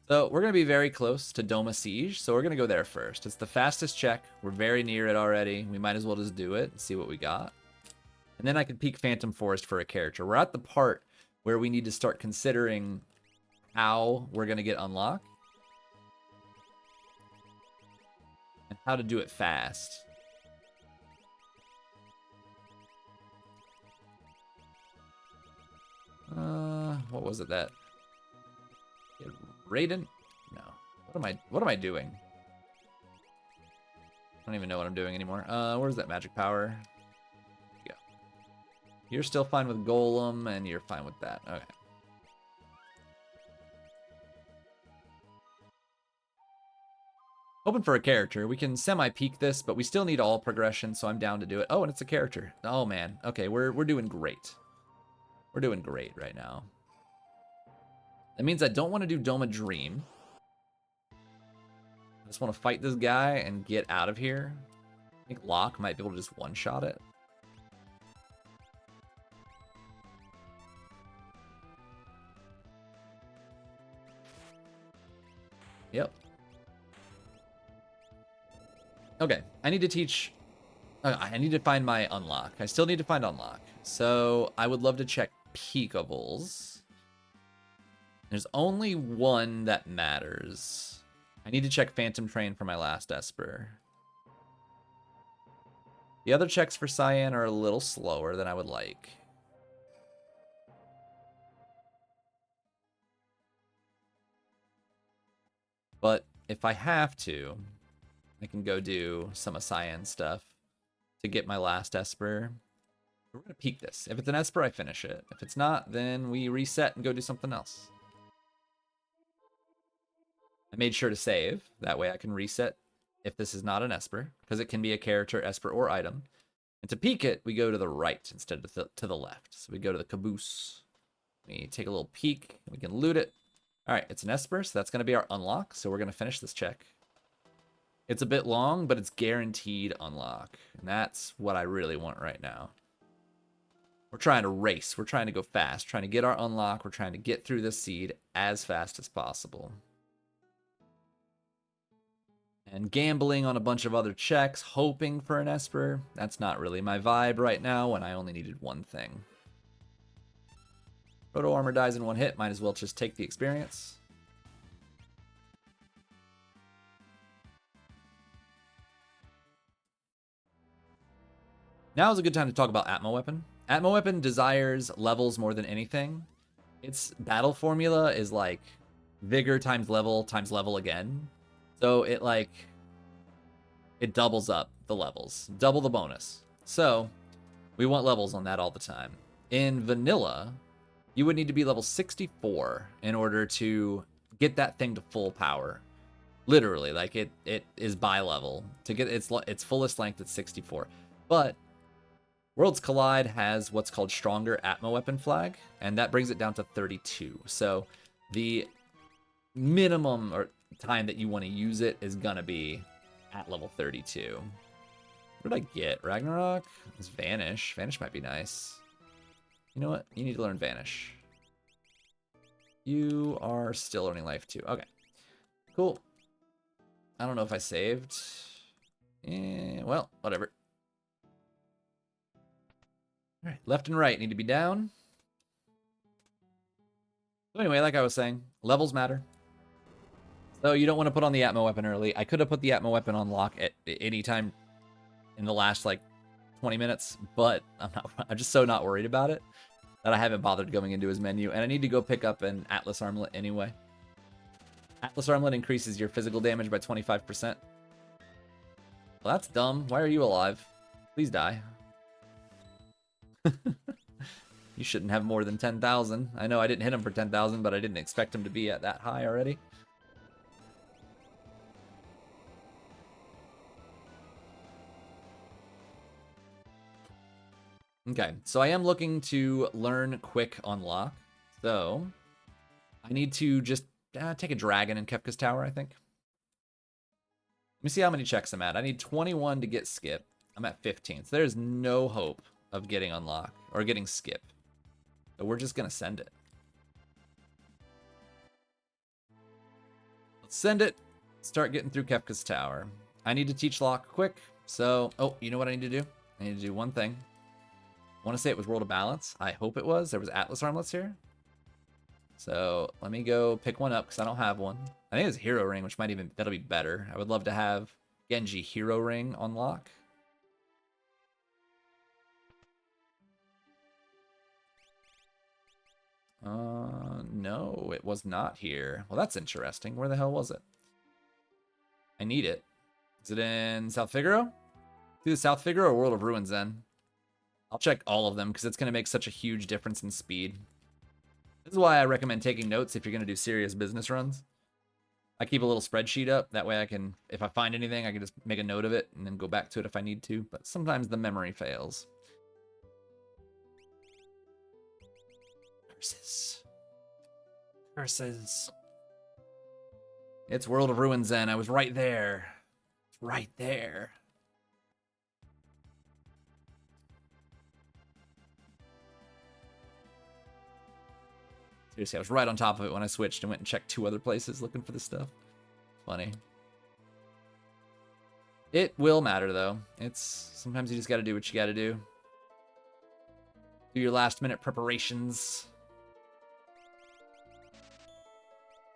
So we're going to be very close to Doma Siege, so we're going to go there first. It's the fastest check. We're very near it already. We might as well just do it and see what we got. And then I can peek Phantom Forest for a character. We're at the part where we need to start considering how we're going to get unlocked. And how to do it fast. What was it that? Raiden? No. What am I doing? I don't even know what I'm doing anymore. Where's that magic power? There you go. You're still fine with Golem, and you're fine with that. Okay. Hoping for a character. We can semi-peak this, but we still need all progression, so I'm down to do it. Oh, and it's a character. Oh, man. Okay, we're doing great. We're doing great right now. That means I don't want to do Doma Dream. I just want to fight this guy and get out of here. I think Locke might be able to just one-shot it. Yep. Okay, I need to teach... I need to find my unlock. I still need to find unlock. So I would love to check Peakables. There's only one that matters. I need to check Phantom Train for my last Esper. The other checks for Cyan are a little slower than I would like. But if I have to, I can go do some of Cyan stuff to get my last Esper. We're going to peek this. If it's an Esper, I finish it. If it's not, then we reset and go do something else. I made sure to save. That way I can reset if this is not an Esper, because it can be a character, Esper, or item. And to peek it, we go to the right instead of to the left. So we go to the caboose. We take a little peek. We can loot it. All right, it's an Esper, so that's going to be our unlock. So we're going to finish this check. It's a bit long, but it's guaranteed unlock. And that's what I really want right now. We're trying to race. We're trying to go fast. Trying to get our unlock. We're trying to get through this seed as fast as possible. And gambling on a bunch of other checks, hoping for an Esper. That's not really my vibe right now when I only needed one thing. Proto Armor dies in one hit. Might as well just take the experience. Now is a good time to talk about Atmo Weapon. Atmo Weapon desires levels more than anything. Its battle formula is like vigor times level again. So it doubles up the levels, double the bonus. So we want levels on that all the time. In vanilla, you would need to be level 64 in order to get that thing to full power. Literally, like it is by level. To get its fullest length at 64. But Worlds Collide has what's called Stronger Atmo Weapon Flag, and that brings it down to 32. So the minimum or time that you want to use it is gonna be at level 32. What did I get? Ragnarok? It's Vanish. Vanish might be nice. You know what? You need to learn Vanish. You are still learning life too. Okay. Cool. I don't know if I saved. Well, whatever. All right, left and right need to be down. So anyway, like I was saying, levels matter. So you don't want to put on the Atmo Weapon early. I could have put the Atmo Weapon on lock at any time in the last like 20 minutes, but I'm just so not worried about it that I haven't bothered going into his menu. And I need to go pick up an Atlas Armlet anyway. Atlas Armlet increases your physical damage by 25%. Well, that's dumb. Why are you alive? Please die. You shouldn't have more than 10,000. I know I didn't hit him for 10,000, but I didn't expect him to be at that high already. Okay, so I am looking to learn quick unlock. So I need to just take a dragon in Kefka's Tower, I think. Let me see how many checks I'm at. I need 21 to get skip. I'm at 15. So there's no hope of getting unlock or getting skip. So we're just going to send it. Let's send it. Start getting through Kefka's Tower. I need to teach lock quick. So, oh, you know what I need to do? I need to do one thing. I want to say it was World of Balance. I hope it was. There was Atlas Armlets here. So let me go pick one up because I don't have one. I think it's Hero Ring, which that'll be better. I would love to have Genji Hero Ring on lock. No, it was not here. Well, that's interesting. Where the hell was it? I need it. Is it in South Figaro? Either South Figaro or World of Ruins then. I'll check all of them because it's going to make such a huge difference in speed. This is why I recommend taking notes if you're going to do serious business runs. I keep a little spreadsheet up. That way I can, if I find anything, I can just make a note of it and then go back to it if I need to. But sometimes the memory fails. Curses. Curses. It's World of Ruins then. I was right there. Right there. Seriously, I was right on top of it when I switched and went and checked 2 other places looking for this stuff. Funny. It will matter, though. Sometimes you just gotta do what you gotta do. Do your last-minute preparations.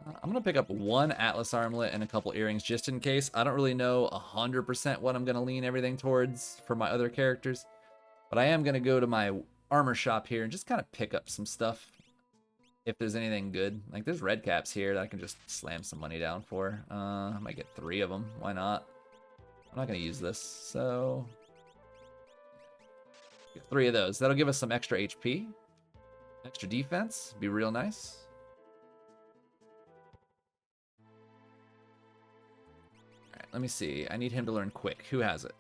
I'm going to pick up one Atlas armlet and a couple earrings just in case. I don't really know 100% what I'm going to lean everything towards for my other characters. But I am going to go to my armor shop here and just kind of pick up some stuff if there's anything good. Like, there's red caps here that I can just slam some money down for. I might get 3 of them. Why not? I'm not going to use this, so... get 3 of those. That'll give us some extra HP. Extra defense. Be real nice. Alright, let me see. I need him to learn quick. Who has it?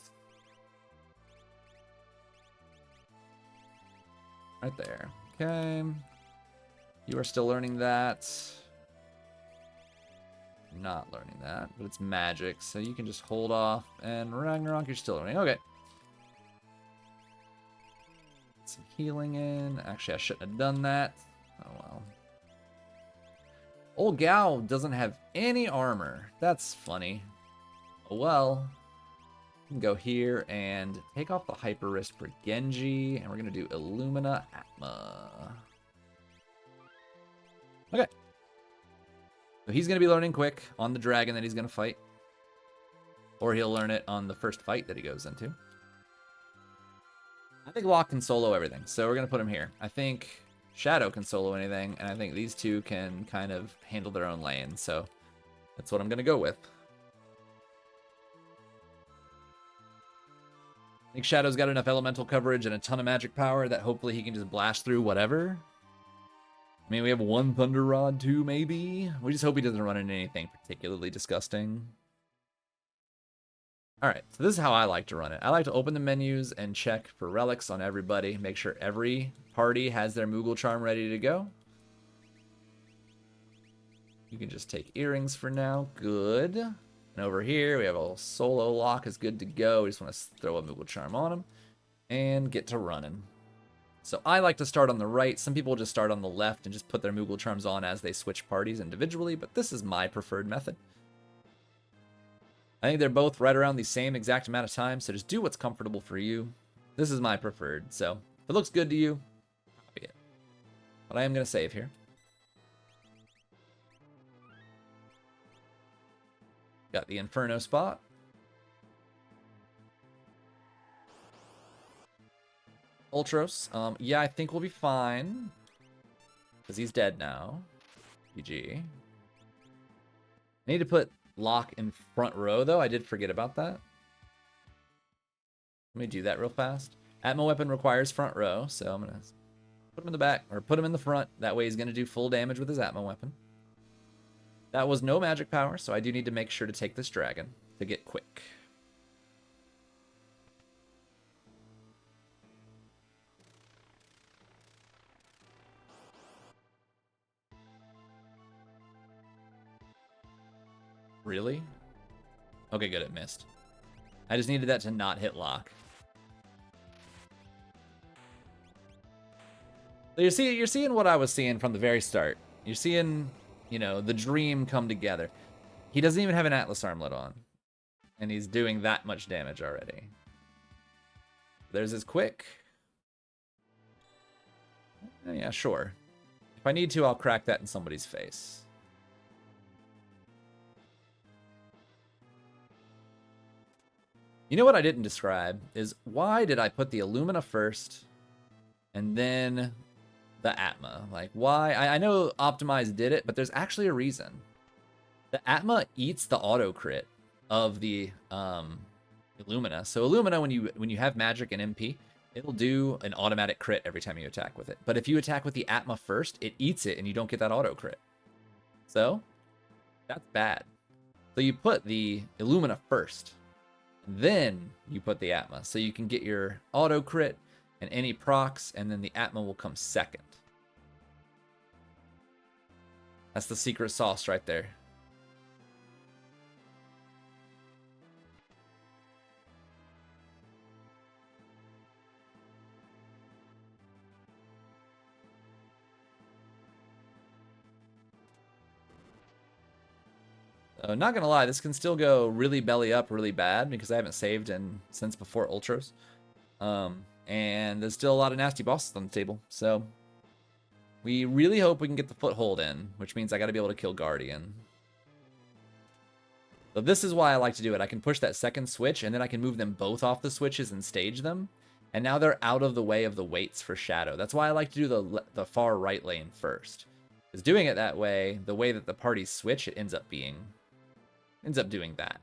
Right there. Okay. You are still learning that. Not learning that, but it's magic, so you can just hold off. And Ragnarok, you're still learning. Okay. Some healing in. Actually, I shouldn't have done that. Oh well. Old Gao doesn't have any armor. That's funny. Oh well. We can go here and take off the hyper wrist for Genji, and we're gonna do Illumina Atma. Okay. So he's gonna be learning quick on the dragon that he's gonna fight. Or he'll learn it on the first fight that he goes into. I think Locke can solo everything, so we're going to put him here. I think Shadow can solo anything, and I think these two can kind of handle their own lane, so that's what I'm going to go with. I think Shadow's got enough elemental coverage and a ton of magic power that hopefully he can just blast through whatever. I mean, we have 1 Thunder Rod too, maybe? We just hope he doesn't run into anything particularly disgusting. Alright, so this is how I like to run it. I like to open the menus and check for relics on everybody. Make sure every party has their Moogle charm ready to go. You can just take earrings for now. Good. And over here, we have a solo Locke is good to go. We just want to throw a Moogle charm on him and get to running. So I like to start on the right. Some people just start on the left and just put their Moogle charms on as they switch parties individually, but this is my preferred method. I think they're both right around the same exact amount of time, so just do what's comfortable for you. This is my preferred, so if it looks good to you, copy it. But I am going to save here. Got the Inferno spot. Ultros, yeah, I think we'll be fine. Because he's dead now. GG. I need to put Locke in front row, though. I did forget about that. Let me do that real fast. Atma weapon requires front row, so I'm going to put him in the back, or put him in the front. That way he's going to do full damage with his Atma weapon. That was no magic power, so I do need to make sure to take this dragon to get quick. Really? Okay, good, it missed. I just needed that to not hit Locke. So you're seeing what I was seeing from the very start. You're seeing, you know, the dream come together. He doesn't even have an Atlas armlet on. And he's doing that much damage already. There's his quick. Yeah, sure. If I need to, I'll crack that in somebody's face. You know what I didn't describe is why did I put the Illumina first and then the Atma? Like, why? I know Optimize did it, but there's actually a reason. The Atma eats the auto crit of the Illumina. So Illumina, when you have magic and MP, it'll do an automatic crit every time you attack with it. But if you attack with the Atma first, it eats it and you don't get that auto crit. So that's bad. So you put the Illumina first. Then you put the Atma, so you can get your auto crit and any procs, and then the Atma will come second. That's the secret sauce right there. Not gonna lie, this can still go really belly up really bad because I haven't saved since before Ultros. And there's still a lot of nasty bosses on the table, so We really hope we can get the foothold in, which means I got to be able to kill Guardian. So this is why I like to do it. I can push that second switch, and then I can move them both off the switches and stage them. And now they're out of the way of the waits for Shadow. That's why I like to do the far right lane first. Because doing it that way, the way that the parties switch, it ends up doing that.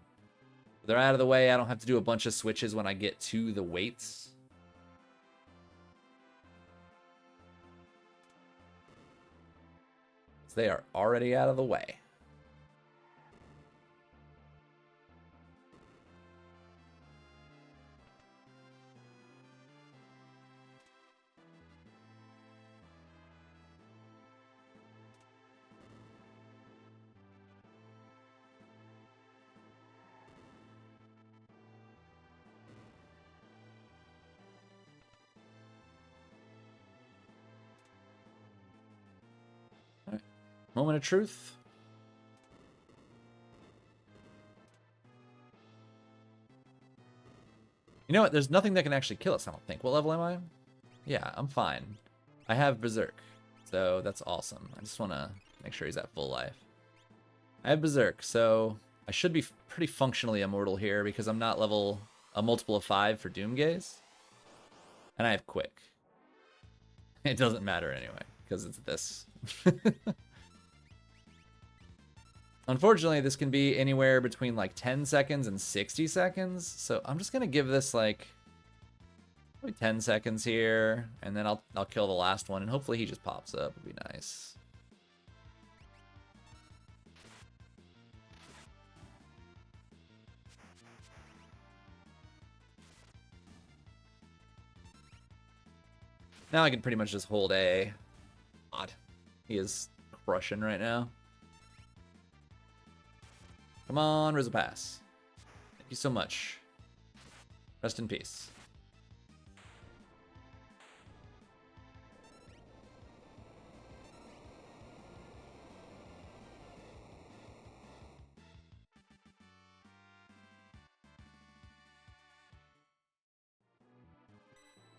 They're out of the way. I don't have to do a bunch of switches when I get to the waits. So they are already out of the way. Moment of truth. You know what? There's nothing that can actually kill us, I don't think. What level am I? Yeah, I'm fine. I have Berserk, so that's awesome. I just want to make sure he's at full life. I have Berserk, so I should be pretty functionally immortal here because I'm not level a multiple of 5 for Doomgaze. And I have Quick. It doesn't matter anyway, because it's this. Unfortunately, this can be anywhere between like 10 seconds and 60 seconds. So I'm just going to give this like maybe 10 seconds here. And then I'll kill the last one. And hopefully he just pops up. It'd be nice. Now I can pretty much just hold A. God, he is crushing right now. Come on, Rizzo Pass. Thank you so much. Rest in peace.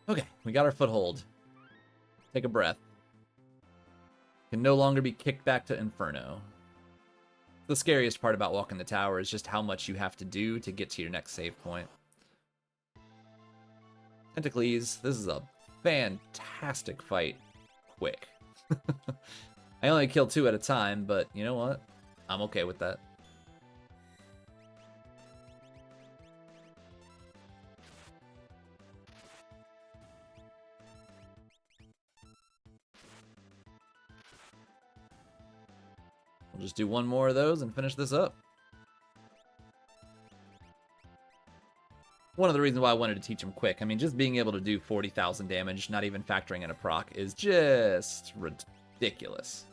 Okay, we got our foothold. Take a breath. Can no longer be kicked back to Inferno. The scariest part about walking the tower is just how much you have to do to get to your next save point. Tentacles, this is a fantastic fight. Quick. I only kill 2 at a time, but you know what? I'm okay with that. We'll just do one more of those and finish this up. One of the reasons why I wanted to teach him Quick, I mean, just being able to do 40,000 damage, not even factoring in a proc, is just ridiculous.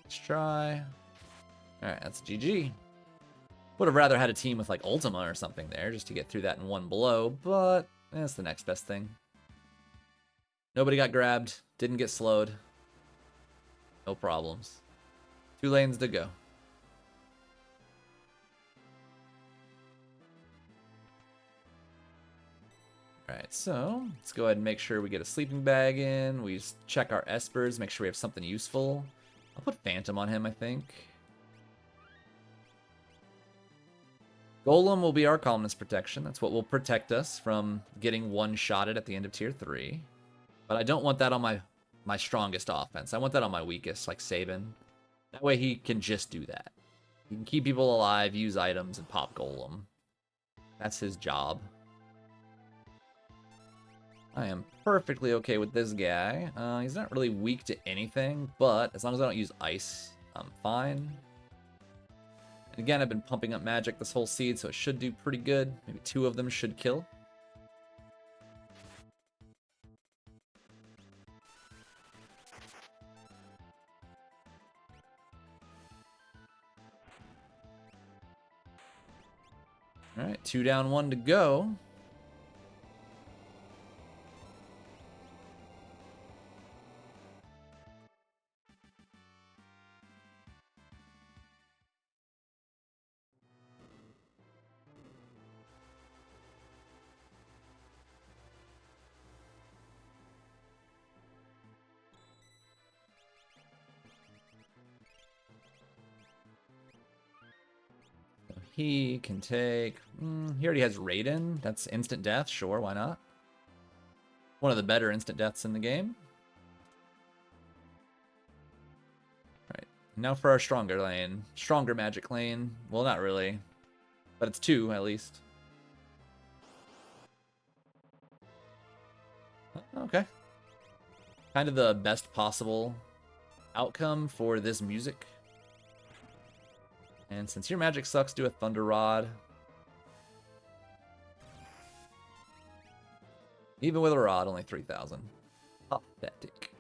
Let's try. Alright, that's GG. Would have rather had a team with like Ultima or something there just to get through that in one blow, but that's the next best thing. Nobody got grabbed, didn't get slowed. No problems. 2 lanes to go. Alright, so let's go ahead and make sure we get a sleeping bag in. We just check our espers, make sure we have something useful. I'll put Phantom on him, I think. Golem will be our calmness protection. That's what will protect us from getting one-shotted at the end of tier 3. But I don't want that on my strongest offense. I want that on my weakest, like Sabin. That way he can just do that. He can keep people alive, use items, and pop Golem. That's his job. I am perfectly okay with this guy. He's not really weak to anything, but as long as I don't use ice, I'm fine. And again, I've been pumping up magic this whole seed, so it should do pretty good. Maybe 2 of them should kill. Alright, 2 down, 1 to go. He can take... he already has Raiden. That's instant death. Sure, why not? One of the better instant deaths in the game. Alright, now for our stronger lane. Stronger magic lane. Well, not really. But it's 2, at least. Okay. Kind of the best possible outcome for this music. And since your magic sucks, do a Thunder Rod. Even with a rod, only 3,000. Pathetic.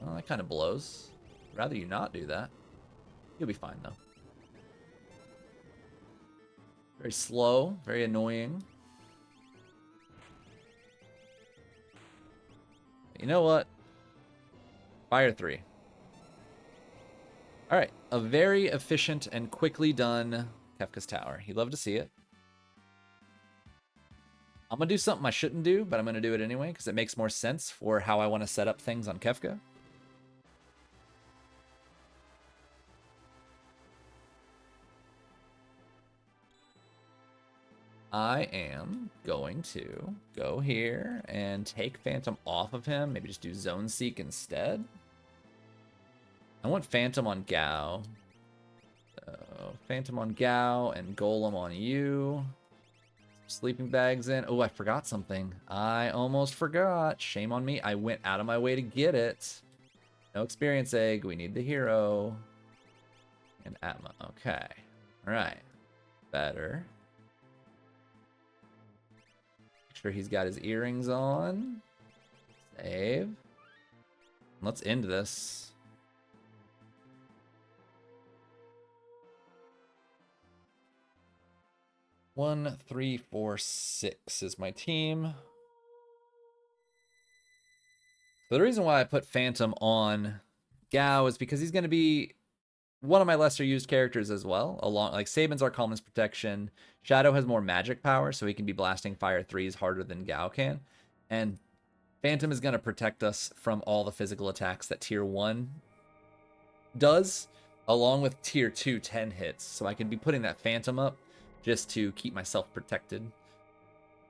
Well, that kind of blows. Rather you not do that. You'll be fine, though. Very slow, very annoying. You know what? Fire 3. Alright, a very efficient and quickly done Kefka's Tower. You'd love to see it. I'm going to do something I shouldn't do, but I'm going to do it anyway because it makes more sense for how I want to set up things on Kefka. I am going to go here and take Phantom off of him. Maybe just do Zone Seek instead. I want Phantom on Gao. So Phantom on Gao and Golem on you. Sleeping bags in. Oh, I forgot something. I almost forgot. Shame on me. I went out of my way to get it. No experience egg. We need the hero. And Atma. Okay. All right. Better. Make sure he's got his earrings on. Save. Let's end this. One, 3, 4, 6 is my team. So the reason why I put Phantom on Gao is because he's going to be one of my lesser used characters as well. Along like Saban's our calmness protection. Shadow has more magic power, so he can be blasting fire 3s harder than Gao can. And Phantom is going to protect us from all the physical attacks that tier 1 does, along with tier 2 10 hits. So I can be putting that Phantom up just to keep myself protected.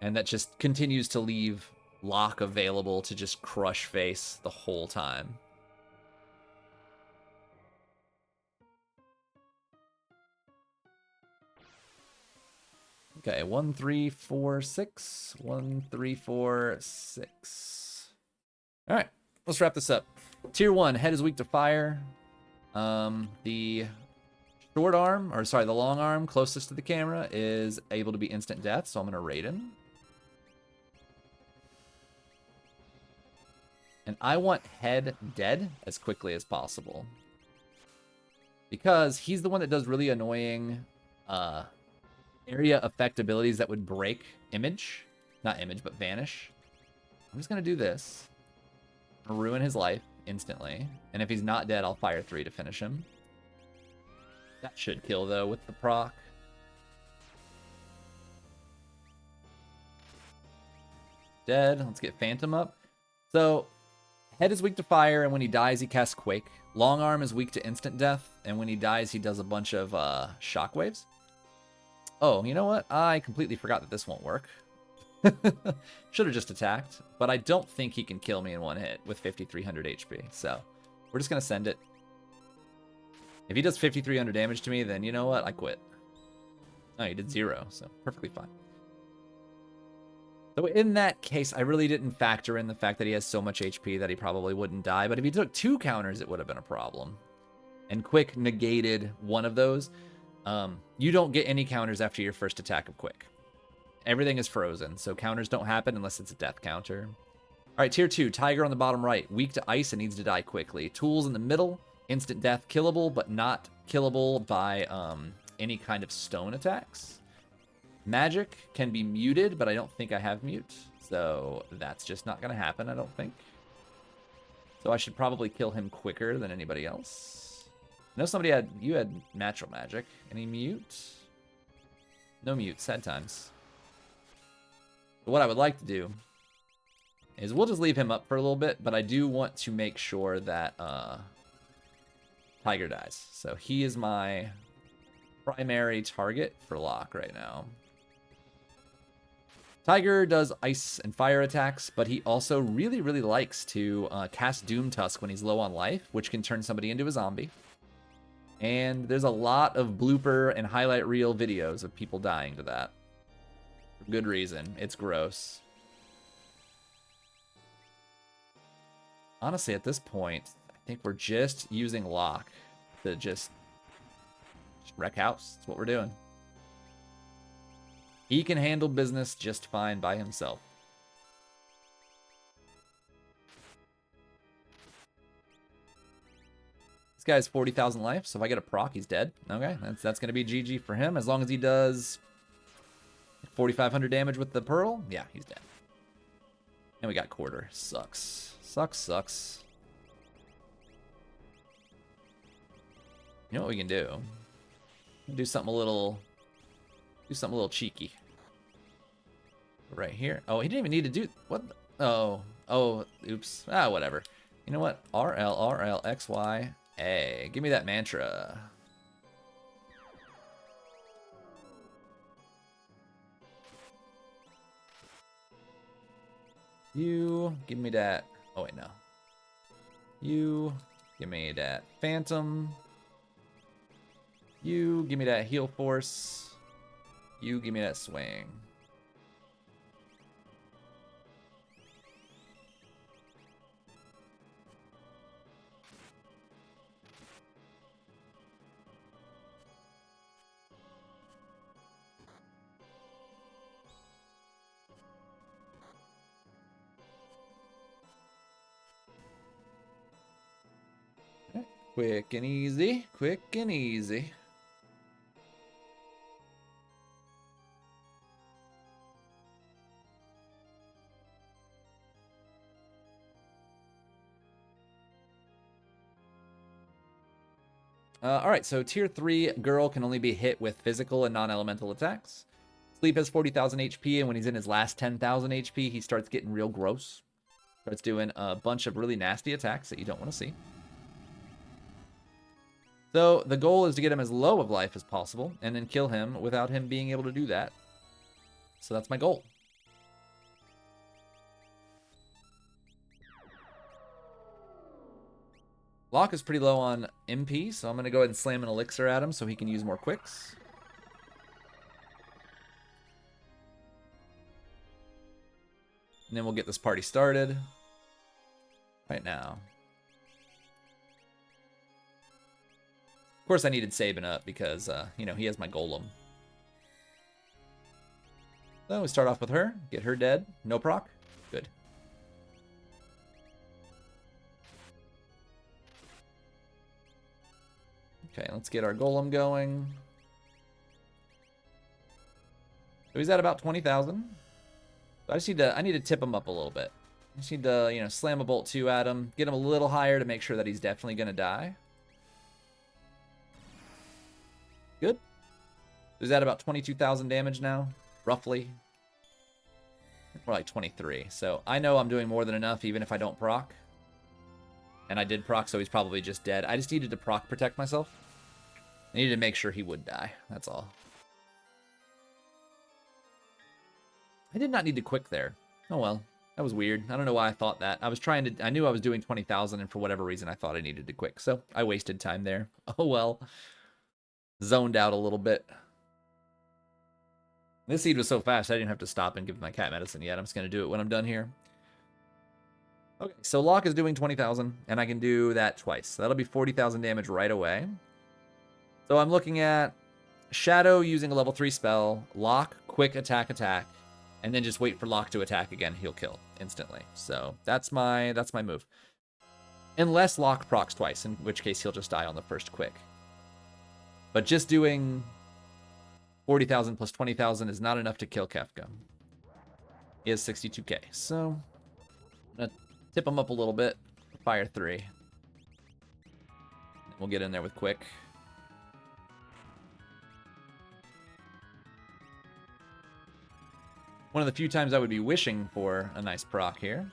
And that just continues to leave Locke available to just crush face the whole time. Okay, 1, 3, 4, 6. 1, 3, 4, 6. All right, let's wrap this up. Tier 1, head is weak to fire. The short arm, or sorry, the long arm closest to the camera is able to be instant death, so I'm going to Raiden. And I want head dead as quickly as possible. Because he's the one that does really annoying area effect abilities that would break image. Not image, but vanish. I'm just going to do this. Ruin his life instantly. And if he's not dead, I'll fire 3 to finish him. That should kill, though, with the proc. Dead. Let's get Phantom up. So, head is weak to fire, and when he dies, he casts Quake. Long arm is weak to instant death, and when he dies, he does a bunch of shockwaves. Oh, you know what? I completely forgot that this won't work. Should have just attacked, but I don't think he can kill me in one hit with 5,300 HP, so we're just going to send it. If he does 5,300 damage to me, then you know what? I quit. Oh, he did 0, so perfectly fine. So in that case, I really didn't factor in the fact that he has so much HP that he probably wouldn't die, but if he took 2 counters, it would have been a problem. And Quick negated one of those. You don't get any counters after your first attack of Quick. Everything is frozen, so counters don't happen unless it's a death counter. All right, tier 2, Tiger on the bottom right. Weak to ice and needs to die quickly. Tools in the middle. Instant death, killable, but not killable by any kind of stone attacks. Magic can be muted, but I don't think I have mute. So that's just not going to happen, I don't think. So I should probably kill him quicker than anybody else. I know you had natural magic. Any mute? No mute, sad times. But what I would like to do is we'll just leave him up for a little bit, but I do want to make sure that Tiger dies. So he is my primary target for Locke right now. Tiger does ice and fire attacks, but he also really, really likes to cast Doom Tusk when he's low on life, which can turn somebody into a zombie. And there's a lot of blooper and highlight reel videos of people dying to that. For good reason. It's gross. Honestly, at this point, I think we're just using Locke to just wreck house. That's what we're doing. He can handle business just fine by himself. This guy's 40,000 life, so if I get a proc, he's dead. Okay, that's going to be GG for him. As long as he does 4,500 damage with the Pearl, yeah, he's dead. And we got quarter. Sucks. Sucks. You know what we can do? Do something a little cheeky. Right here. Oh, he didn't even need to do what? Oh, oops. Whatever. You know what? RL XY A. Give me that mantra. You give me that. Oh wait, no. You give me that Phantom. You give me that heal force. You give me that swing. Okay. Quick and easy. Quick and easy. Alright, so tier 3 girl can only be hit with physical and non-elemental attacks. Sleep has 40,000 HP, and when he's in his last 10,000 HP, he starts getting real gross. Starts doing a bunch of really nasty attacks that you don't want to see. So the goal is to get him as low of life as possible, and then kill him without him being able to do that. So that's my goal. Locke is pretty low on MP, so I'm going to go ahead and slam an elixir at him so he can use more quicks. And then we'll get this party started right now. Of course, I needed Sabin up because, you know, he has my golem. So we start off with her, get her dead. No proc. Good. Okay, let's get our golem going. So he's at about 20,000. So I need to tip him up a little bit. I just need to, you know, slam a bolt 2 at him, get him a little higher to make sure that he's definitely going to die. Good. He's at about 22,000 damage now, roughly. More like 23. So I know I'm doing more than enough even if I don't proc. And I did proc, so he's probably just dead. I just needed to proc protect myself. I needed to make sure he would die. That's all. I did not need to quick there. Oh well. That was weird. I don't know why I thought that. I knew I was doing 20,000, and for whatever reason I thought I needed to quick. So I wasted time there. Oh well. Zoned out a little bit. This seed was so fast I didn't have to stop and give my cat medicine yet. I'm just going to do it when I'm done here. Okay, so Locke is doing 20,000, and I can do that twice. So that'll be 40,000 damage right away. So I'm looking at Shadow using a level 3 spell, Locke, quick attack, and then just wait for Locke to attack again. He'll kill instantly. So that's my move. Unless Locke procs twice, in which case he'll just die on the first quick. But just doing 40,000 plus 20,000 is not enough to kill Kefka. He has 62k, so I'm gonna tip him up a little bit. Fire 3. We'll get in there with quick. One of the few times I would be wishing for a nice proc here.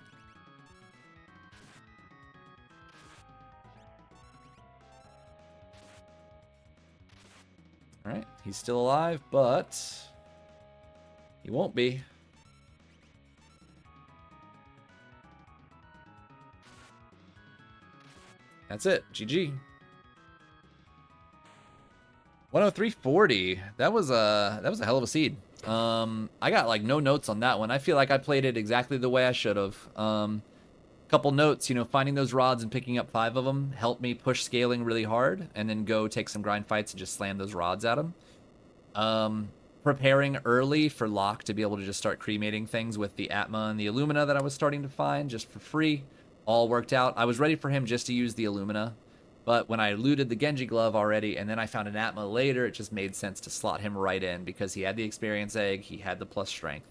All right, he's still alive, but he won't be. That's it. GG. 103.40. That was a hell of a seed. I got like no notes on that one. I feel like I played it exactly the way I should have. Couple notes, finding those rods and picking up 5 of them helped me push scaling really hard, and then go take some grind fights and just slam those rods at them. Preparing early for Locke to be able to just start cremating things with the Atma and the Illumina that I was starting to find just for free all worked out. I was ready for him just to use the Illumina, but when I looted the Genji glove already and then I found an Atma later, it just made sense to slot him right in because he had the experience egg, he had the plus strength.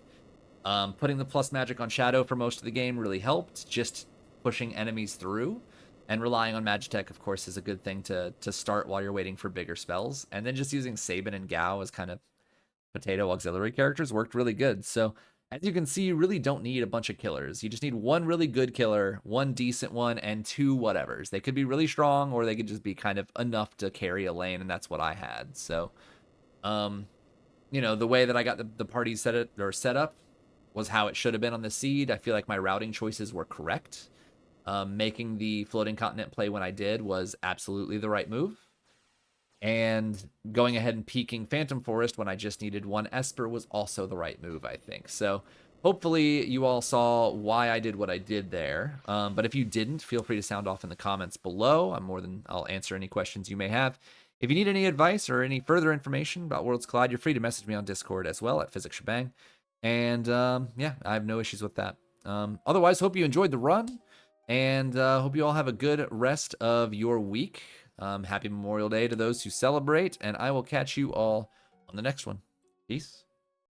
Putting the plus magic on Shadow for most of the game really helped, just pushing enemies through. And relying on Magitech, of course, is a good thing to start while you're waiting for bigger spells. And then just using Sabin and Gao as kind of potato auxiliary characters worked really good. So as you can see, you really don't need a bunch of killers. You just need one really good killer, one decent one, and 2 whatevers. They could be really strong, or they could just be kind of enough to carry a lane, and that's what I had. So, the way that I got the party set up was how it should have been on the seed. I feel like my routing choices were correct. Making the floating continent play when I did was absolutely the right move. And going ahead and peaking Phantom Forest when I just needed 1 Esper was also the right move, I think. So hopefully you all saw why I did what I did there. But if you didn't, feel free to sound off in the comments below. I'll answer any questions you may have. If you need any advice or any further information about Worlds Collide, you're free to message me on Discord as well at PhysicsShebang. And yeah, I have no issues with that. Otherwise, hope you enjoyed the run, and hope you all have a good rest of your week. Happy Memorial Day to those who celebrate, and I will catch you all on the next one. Peace.